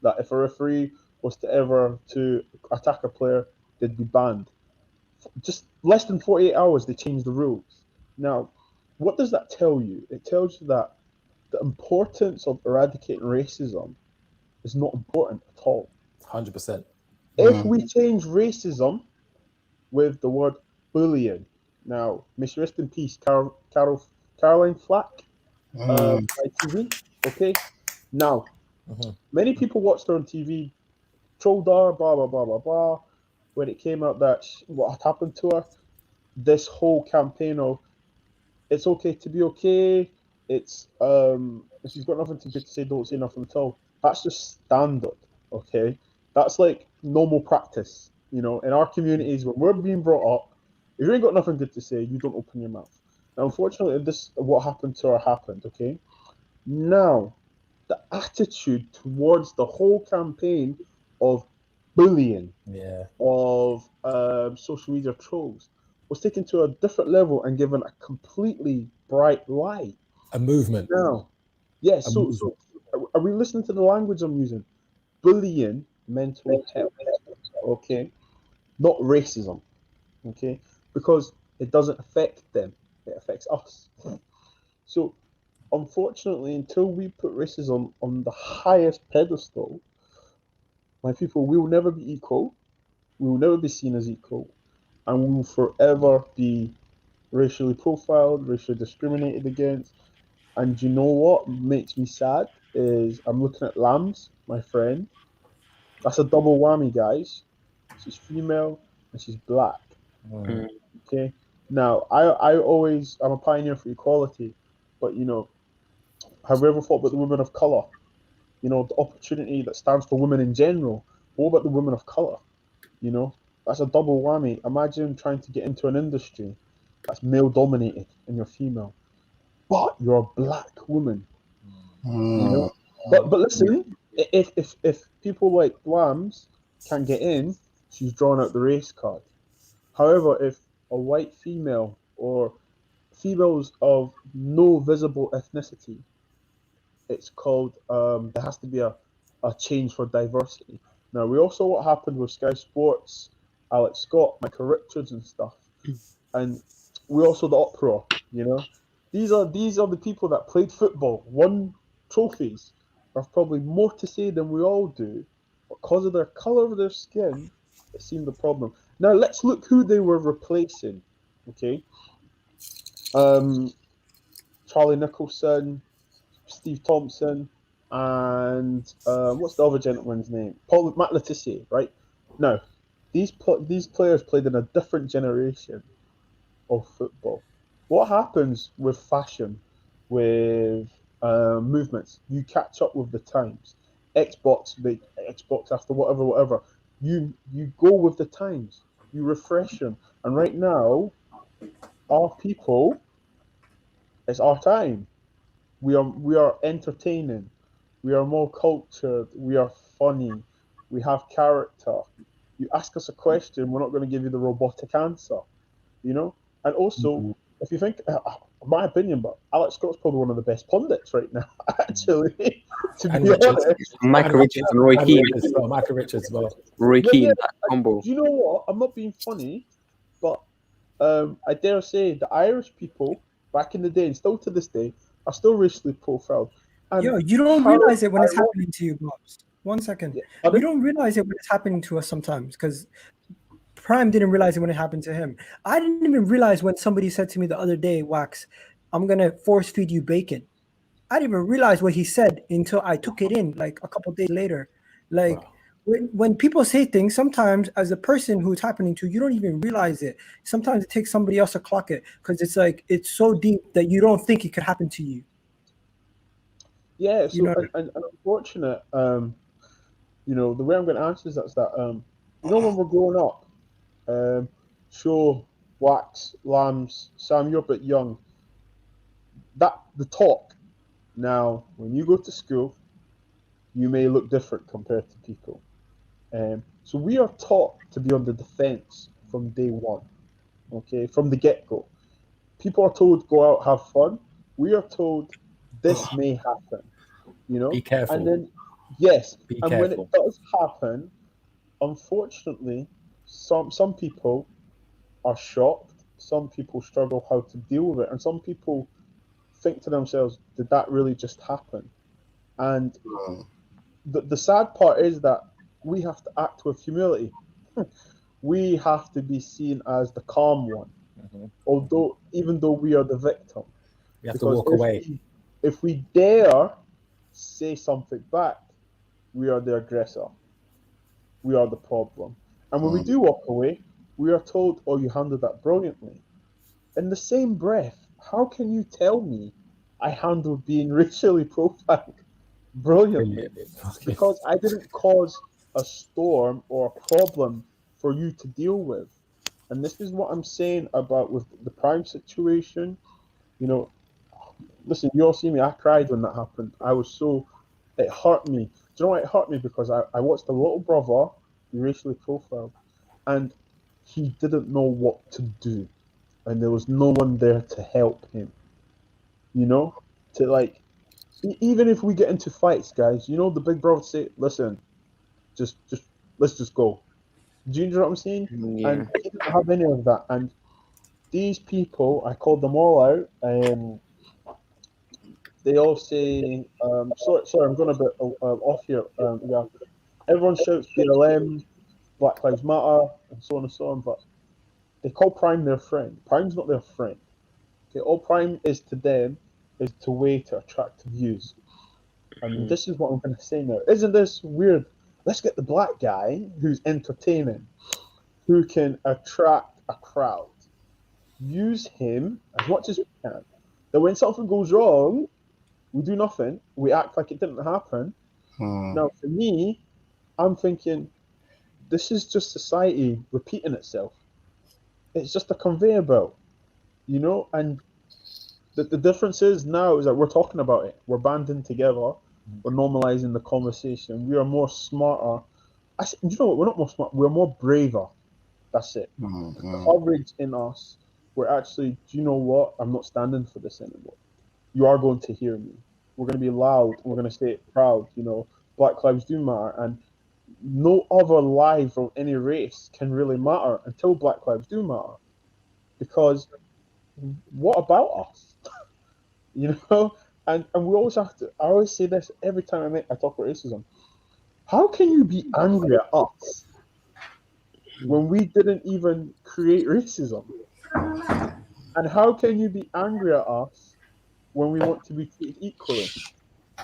That if a referee was to ever to attack a player, they'd be banned. Just less than 48 hours, they changed the rules. Now, what does that tell you? It tells you that the importance of eradicating racism is not important at all. 100%. If we change racism with the word bullying, now, may she rest in peace, Caroline Flack, ITV, okay? Now, many people watched her on TV, trolled her, blah, blah, blah, blah, blah. When it came out that what had happened to her, this whole campaign of it's okay to be okay. It's if she's got nothing to good to say, don't say nothing at all. That's just standard, okay? That's like normal practice, you know. In our communities, when we're being brought up, if you ain't got nothing good to say, you don't open your mouth. Now, unfortunately, this what happened to her happened, okay? Now, the attitude towards the whole campaign of bullying, of social media trolls, was taken to a different level and given a completely bright light. A movement. Now, yes. So are we listening to the language I'm using? Bullying, mental health. Okay, not racism. Okay, because it doesn't affect them; it affects us. So, unfortunately, until we put racism on the highest pedestal, my people, we will never be equal. We will never be seen as equal, and we will forever be racially profiled, racially discriminated against. And you know what makes me sad is I'm looking at Lambs, my friend. That's a double whammy, guys. She's female and she's black. Okay. Now, I'm a pioneer for equality, but you know, have we ever thought about the women of color? You know, the opportunity that stands for women in general. What about the women of color? You know, that's a double whammy. Imagine trying to get into an industry that's male dominated and you're female, but you're a black woman. You know, but listen, if people like Lambs can't get in, she's drawn out the race card. However, if a white female or females of no visible ethnicity, it's called there has to be a change for diversity. Now we also what happened with Sky Sports, Alex Scott, Michael Richards and stuff, and we also the uproar. You know, these are the people that played football, won trophies, have probably more to say than we all do, but because of their color of their skin, it seemed the problem. Now let's look who they were replacing. Okay, Charlie Nicholson, Steve Thompson, and what's the other gentleman's name? Matt Letizia, right? Now, these players played in a different generation of football. What happens with fashion, with movements? You catch up with the times. Xbox after whatever. You go with the times. You refresh them. And right now, our people, it's our time. We are entertaining. We are more cultured. We are funny. We have character. You ask us a question, we're not going to give you the robotic answer. You know, and also if you think, my opinion, but Alex Scott's probably one of the best pundits right now, actually, to And be Richards. honest. Michael Richards and Roy And Keane. Richards as well. Michael Richards as well. Roy Yeah, Keane, yeah. that combo. Do you know what? I'm not being funny, but I dare say the Irish people back in the day and still to this day are still racially profiled. And Yo, you don't how realize it when it's ironic- happening to you, Bobs. 1 second. Yeah, We pardon? don't realize it when it's happening to us sometimes because Prime didn't realize it when it happened to him. I didn't even realize when somebody said to me the other day, Wax, I'm going to force feed you bacon. I didn't even realize what he said until I took it in like a couple days later. Like when people say things, sometimes as a person who it's happening to, you don't even realize it. Sometimes it takes somebody else to clock it because it's like it's so deep that you don't think it could happen to you. Yeah, so You know, and unfortunate, you know, the way I'm going to answer is that you know, when we're growing up, Show, Wax, Lambs, Sam, you're a bit young. That the talk now, when you go to school, you may look different compared to people. So we are taught to be on the defense from day one, okay, from the get go. People are told go out, have fun. We are told this may happen, you know, Be careful. and then yes, Be and when careful. it does happen, unfortunately, some people are shocked. Some people struggle how to deal with it, and some people think to themselves, "Did that really just happen?" And the sad part is that we have to act with humility. We have to be seen as the calm one, although even though we are the victim. You have to walk away. If we dare say something back, we are the aggressor. We are the problem. And when we do walk away, we are told, "Oh, you handled that brilliantly." In the same breath, how can you tell me I handled being racially profiled brilliantly? Because I didn't cause a storm or a problem for you to deal with. And this is what I'm saying about with the Prime situation. You know, listen, you all see me. I cried when that happened. It hurt me. Do you know why it hurt me? Because I watched a little brother be racially profiled, and he didn't know what to do, and there was no one there to help him. You know, to like, even if we get into fights, guys, you know, the big brother say, "Listen, just let's just go." Do you know what I'm saying? Yeah. And he didn't have any of that. And these people, I called them all out, and they all say, sorry, I'm going a bit off here. Yeah, everyone shouts BLM, Black Lives Matter, and so on and so on, but they call Prime their friend. Prime's not their friend. Okay, all Prime is to them is a way to attract views. And this is what I'm going to say now. Isn't this weird? Let's get the black guy who's entertaining, who can attract a crowd. Use him as much as we can. That when something goes wrong, we do nothing. We act like it didn't happen. Now, for me, I'm thinking, this is just society repeating itself. It's just a conveyor belt, you know? And the difference is now is that we're talking about it. We're banding together. We're normalizing the conversation. We are more smarter. You know what? We're not more smart. We're more braver. That's it. The courage in us. We're actually, do you know what? I'm not standing for this anymore. You are going to hear me. We're going to be loud. We're going to stay proud. You know, Black lives do matter. And no other life of any race can really matter until Black lives do matter. Because what about us? You know? And we always have to, I always say this every time I talk about racism. How can you be angry at us when we didn't even create racism? And how can you be angry at us when we want to be treated equally?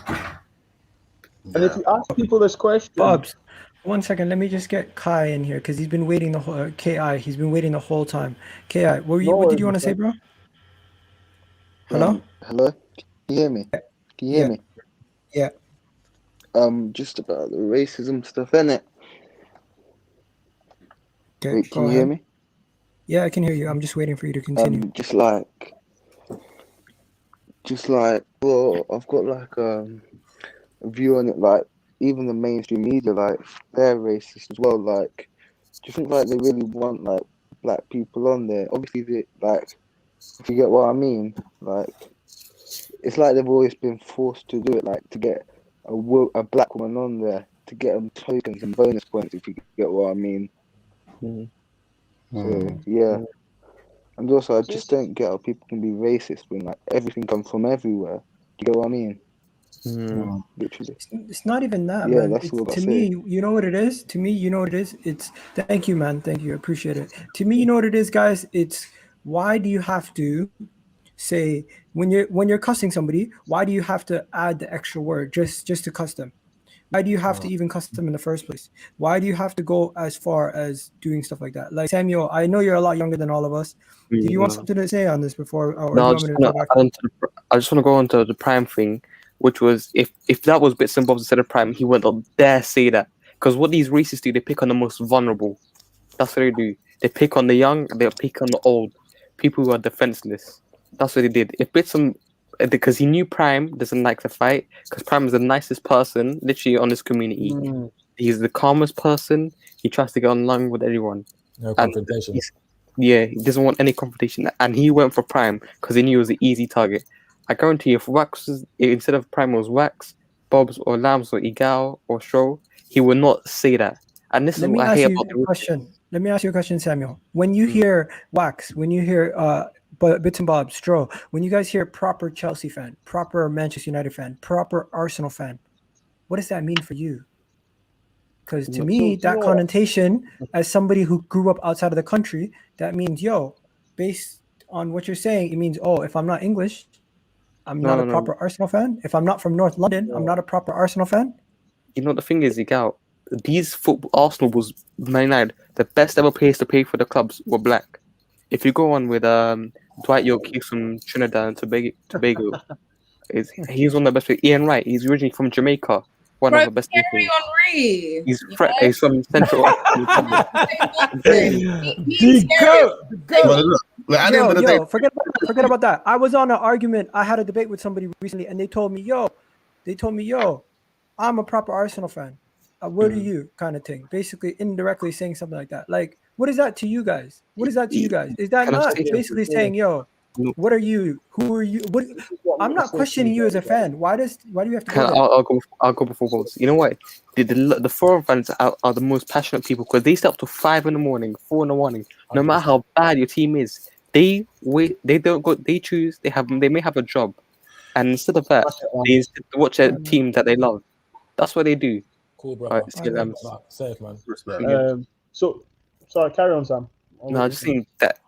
And if you ask people this question, Bobs, 1 second. Let me just get Kai in here because he's been waiting the whole Ki. He's been waiting the whole time. Ki, what did you want to say, bro? Hello. Hello. Can you hear me? Can you hear me? Yeah. Just about the racism stuff, innit? Okay, Wait, can you hear me? Yeah, I can hear you. I'm just waiting for you to continue. Just like, well, I've got like a view on it. Like, even the mainstream media, like, they're racist as well. Like, do you think like they really want like black people on there? Obviously, they like If you get what I mean, like it's like they've always been forced to do it, like to get a black woman on there to get them tokens and bonus points. If you get what I mean. So yeah, and also I just don't get how people can be racist when like everything comes from everywhere. Do you get what I mean? Literally. It's not even that, Yeah, man. that's It's, what I to say. me, you know what it is? To me, you know what it is? It's thank you, man. Thank you. I appreciate it. To me, you know what it is, guys? It's why do you have to say when you're cussing somebody, why do you have to add the extra word just to cuss them? Why do you have to even cuss them in the first place? Why do you have to go as far as doing stuff like that? Like Samuel, I know you're a lot younger than all of us. Did you want something to say on this before, or do you want me to go back? I just want to go on to the Prime thing, which was if that was bits and bobs instead of Prime, he wouldn't dare say that. Because what these racists do, they pick on the most vulnerable. That's what they do. They pick on the young, and they pick on the old, people who are defenseless. That's what they did. If bits and because he knew Prime doesn't like to fight, because Prime is the nicest person, literally, on this community. He's the calmest person. He tries to get along with everyone. No confrontation. Yeah, he doesn't want any confrontation, and he went for Prime because he knew it was an easy target. I guarantee you, if Wax was, instead of Prime was Wax, Bobs or Lambs or Egal or Stroll, he would not say that. And this is what I hate about the question. Let me ask you a question, Samuel. When you hear Wax, when you hear Bits and Bobs, Stroll, when you guys hear proper Chelsea fan, proper Manchester United fan, proper Arsenal fan, what does that mean for you? Because to me, that connotation, as somebody who grew up outside of the country, that means, based on what you're saying, it means, if I'm not English, I'm not a proper Arsenal fan. If I'm not from North London, I'm not a proper Arsenal fan. You know, the thing is, Egal, these Arsenal was Man United, the best ever players to play for the clubs were black. If you go on with Dwight York, he's from Trinidad and Tobago. He's one of the best players. Ian Wright, he's originally from Jamaica. One of the best people. He's from Central Republic. Forget about that. I was on an argument. I had a debate with somebody recently, and they told me, I'm a proper Arsenal fan. What are you, kind of thing? Basically, indirectly saying something like that. Like, what is that to you guys? What is that to you guys? Is that not basically saying, what are you? Who are you? What? I'm not questioning you as a fan. Why do you have to go there? I'll go before votes. You know what? The foreign fans are the most passionate people because they stay up to 5 in the morning, 4 in the morning. No matter how bad your team is, they wait. They don't go. They choose. They may have a job, and instead of that, they watch a team that they love. That's what they do. Cool, brother. Safe, man. So, sorry, carry on, Sam. No, I just think that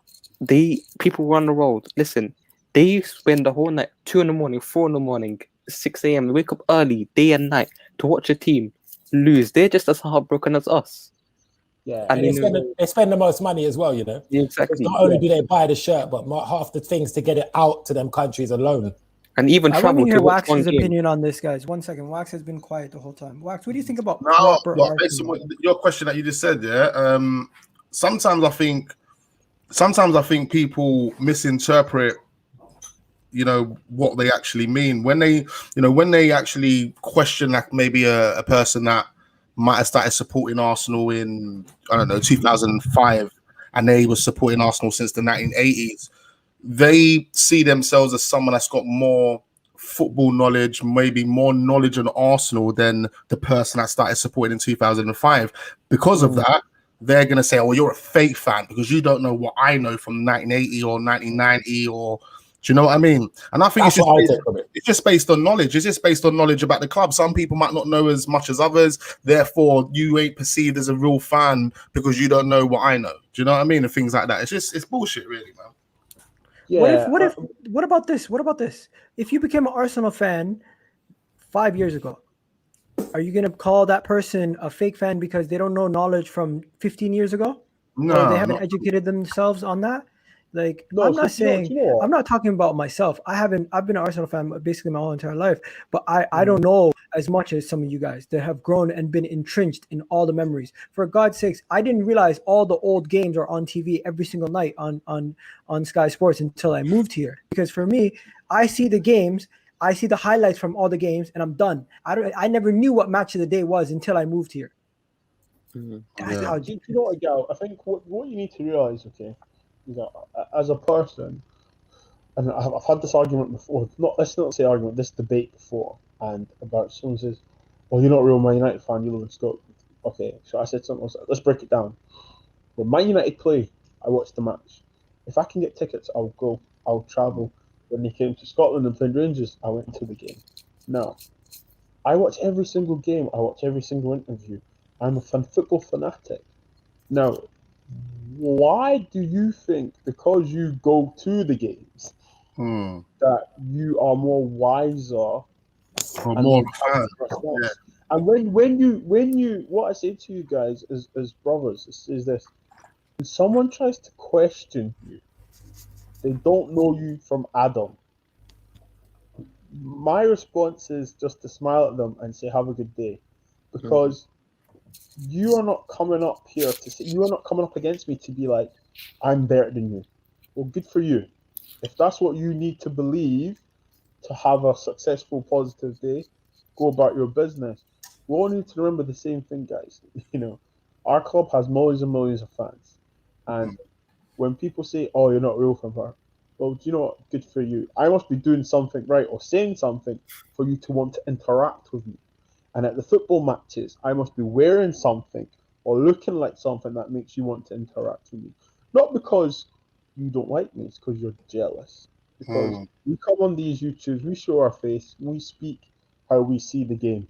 people run the road. Listen, they spend the whole night, 2 in the morning, 4 in the morning, 6 a.m. They wake up early, day and night, to watch a team lose. They're just as heartbroken as us. Yeah, and they spend the most money as well, you know. Yeah, exactly. Not only do they buy the shirt, but half the things to get it out to them countries alone. And even I want to hear Wax's opinion on this, guys. 1 second. Wax has been quiet the whole time. Wax, what do you think about proper based on your question that you just said, sometimes I think people misinterpret, what they actually mean when they actually question like maybe a person that might have started supporting Arsenal in 2005, and they were supporting Arsenal since the 1980s. They see themselves as someone that's got more football knowledge, maybe more knowledge on Arsenal than the person that started supporting in 2005. Because of that, they're going to say, you're a fake fan because you don't know what I know from 1980 or 1990 or... Do you know what I mean? And I think it's just based on knowledge. It's just based on knowledge about the club. Some people might not know as much as others. Therefore, you ain't perceived as a real fan because you don't know what I know. Do you know what I mean? And things like that. It's bullshit, really, man. Yeah. What about this? What about this? If you became an Arsenal fan 5 years ago, are you going to call that person a fake fan because they don't know knowledge from 15 years ago? No, or they haven't educated themselves on that. Like, no, I'm not saying, I'm not talking about myself. I've been an Arsenal fan basically my whole entire life, but I don't know as much as some of you guys that have grown and been entrenched in all the memories. For God's sakes, I didn't realize all the old games are on TV every single night on Sky Sports until I moved here. Because for me, I see the games, I see the highlights from all the games, and I'm done. I never knew what match of the day was until I moved here. That's how. You know what, Gal? I think what you need to realize, okay, is that as a person, and I've had this argument before. Let's not say argument. This debate before, and about someone says, "Well, you're not a real Man United fan. You live in Scotland." Okay, so I said something else. Let's break it down. When Man United play, I watch the match. If I can get tickets, I'll go. I'll travel. When they came to Scotland and played Rangers, I went to the game. Now, I watch every single game. I watch every single interview. I'm a football fanatic. Now, why do you think, because you go to the games, that you are more wiser or and more you fan? have response? Yeah. And when you, what I say to you guys as brothers is this: when someone tries to question you, they don't know you from Adam. My response is just to smile at them and say, "Have a good day," because you are not coming up here to say, you are not coming up against me to be like, I'm better than you. Well, good for you. If that's what you need to believe to have a successful, positive day, go about your business. We all need to remember the same thing, guys. Our club has millions and millions of fans. And when people say, "Oh, you're not a real fan," well, do you know what? Good for you. I must be doing something right or saying something for you to want to interact with me. And at the football matches, I must be wearing something or looking like something that makes you want to interact with me. Not because you don't like me, it's because you're jealous. Because we come on these YouTubes, we show our face, we speak how we see the game.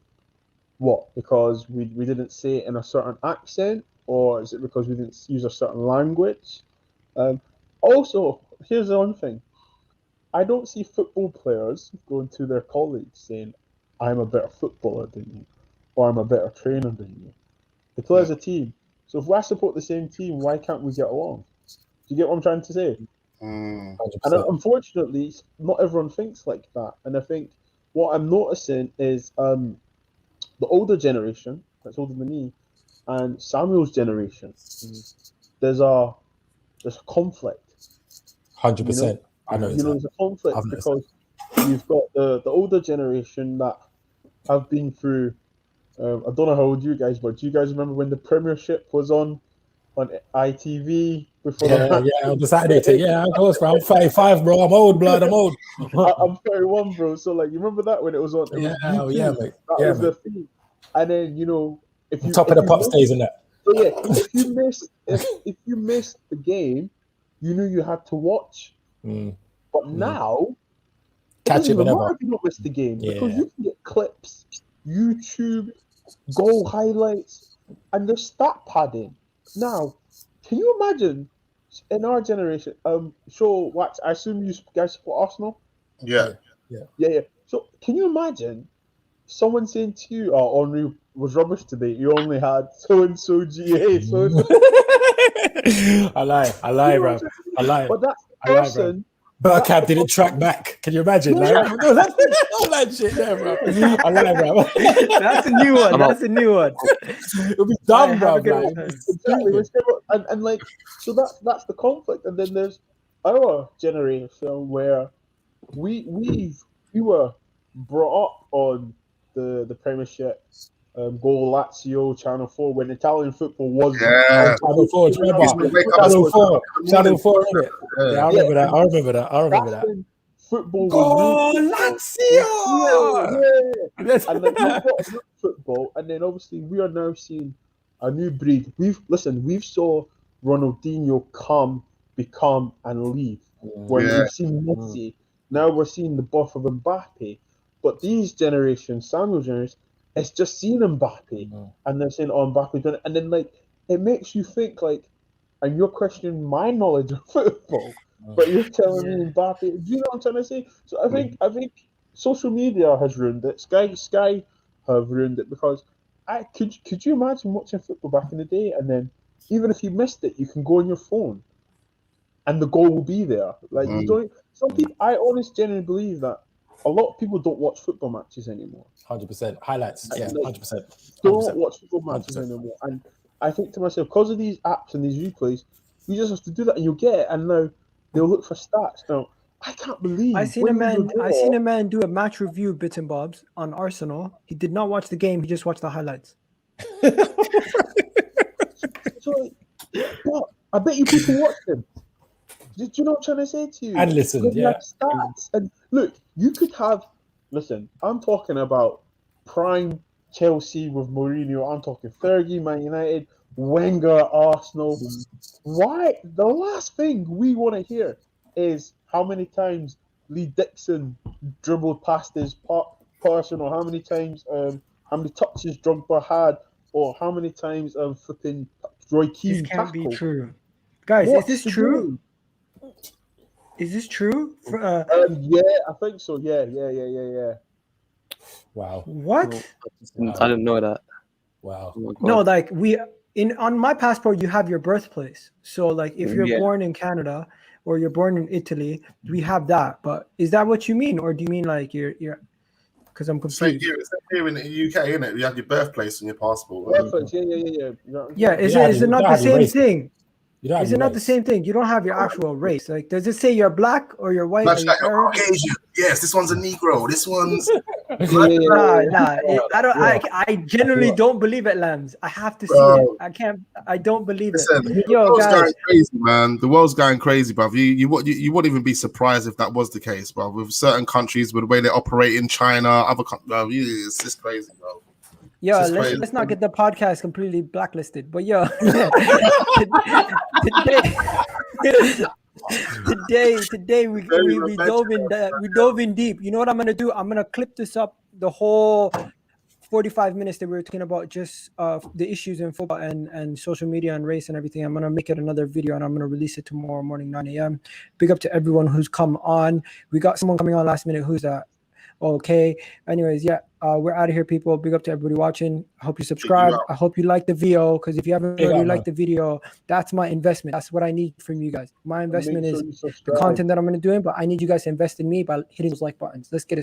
What? Because we didn't say it in a certain accent? Or is it because we didn't use a certain language? Also, here's the one thing. I don't see football players going to their colleagues saying, "I'm a better footballer than you," or "I'm a better trainer than you." They play as a team. So if I support the same team, why can't we get along? Do you get what I'm trying to say? 100%. And unfortunately, not everyone thinks like that. And I think what I'm noticing is the older generation, that's older than me, and Samuel's generation, there's a conflict. 100%. I know There's a conflict because you've got the older generation that have been through. I don't know how old you guys, but do you guys remember when the Premiership was on ITV before the match? Yeah, on the Saturday. Yeah, of course, bro. I'm 35, bro. I'm old, blood. I'm old. I'm 31, bro. So you remember that when it was on? It was YouTube. Mate. That was the thing. And then if you Top of the pop stays in that. Yeah, if you missed the game, you knew you had to watch. But now, catch it whenever. If you don't miss the game, because you can get clips, YouTube, goal highlights, and there's stat padding. Now, can you imagine in our generation? Wax, I assume you guys support Arsenal. Yeah. So can you imagine someone saying to you, "Oh, Henry was rubbish today. You only had so and so GA." So I lie, bro. I lie. But that person. Bergkamp didn't track back. Can you imagine? All that shit there, bro. I lie, bro. That's a new one. That's a new one. It'll be dumb, bro. Exactly. And so that's the conflict. And then there's our generation where we were brought up on the Premiership, Goal Lazio, Channel 4, when Italian football was Channel 4, Channel 4, innit? Yeah, I remember that. When football was Lazio! Yeah. And we've got football, and then obviously we are now seeing a new breed. We've saw Ronaldinho come, become, and leave. When we've seen Messi, now we're seeing the birth of Mbappe. But these generations, Samuel generation, it's just seeing Mbappe, and they're saying, "Oh, Mbappe's done it," and then it makes you think and you're questioning my knowledge of football, but you're telling me Mbappe. Do you know what I'm trying to say? So I think social media has ruined it. Sky have ruined it because could you imagine watching football back in the day, and then even if you missed it, you can go on your phone, and the goal will be there. You don't. Some people, I honestly genuinely believe that a lot of people don't watch football matches anymore. 100% highlights. Yeah, 100%. Don't watch football matches anymore. And I think to myself, because of these apps and these replays, you just have to do that, and you'll get it. And now they'll look for stats. Now I can't believe I seen a man do a match review, bits and bobs, on Arsenal. He did not watch the game. He just watched the highlights. So, but I bet you people watched him. Do you know what I'm trying to say to you? And listened, Because you yeah. have stats. And look, you could have. Listen, I'm talking about prime Chelsea with Mourinho. I'm talking Fergie, Man United, Wenger, Arsenal. Why? The last thing we want to hear is how many times Lee Dixon dribbled past his person, or how many times, how many touches Drogba had, or how many times flipping Roy Keane This can't be tackled. true, guys. What's Is this the true? game? Is this true? Yeah, I think so. Yeah. Wow. What? I didn't know that. Wow. Oh No, like on my passport, you have your birthplace. So like if you're Yeah. born in Canada or you're born in Italy, we have that. But is that what you mean, or do you mean like you're? Because I'm Same confused. here in the UK, isn't it? You have your birthplace on your passport. Perfect. Yeah. Yeah, is it not the same thing? Is it not the same thing? You don't have your actual race. Like, does it say you're black or you're white? Much Or like you're you're Arab? Caucasian. Yes, this one's a Negro. This one's Nah. I don't. I genuinely don't believe it, Lambs. I have to see it. I can't. I don't believe it. Listen, the Yo, world's guys. going crazy, man. The world's going crazy, bruv. You wouldn't even be surprised if that was the case, bruv. With certain countries, with the way they operate in China, other countries, it's just crazy, bro. Yo, It's just crazy. let's not get the podcast completely blacklisted. But yo, today we dove in deep. You know what I'm gonna do? I'm gonna clip this up, the whole 45 minutes that we were talking about, just the issues in football and social media and race and everything. I'm gonna make it another video and I'm gonna release it tomorrow morning 9 a.m. Big up to everyone who's come on. We got someone coming on last minute. Who's that? Okay. Anyways, yeah, we're out of here, people. Big up to everybody watching. I hope you subscribe. I hope you like the video, because if you haven't already liked the video, that's my investment. That's what I need from you guys. My investment is the content that I'm going to do, but I need you guys to invest in me by hitting those like buttons. Let's get it.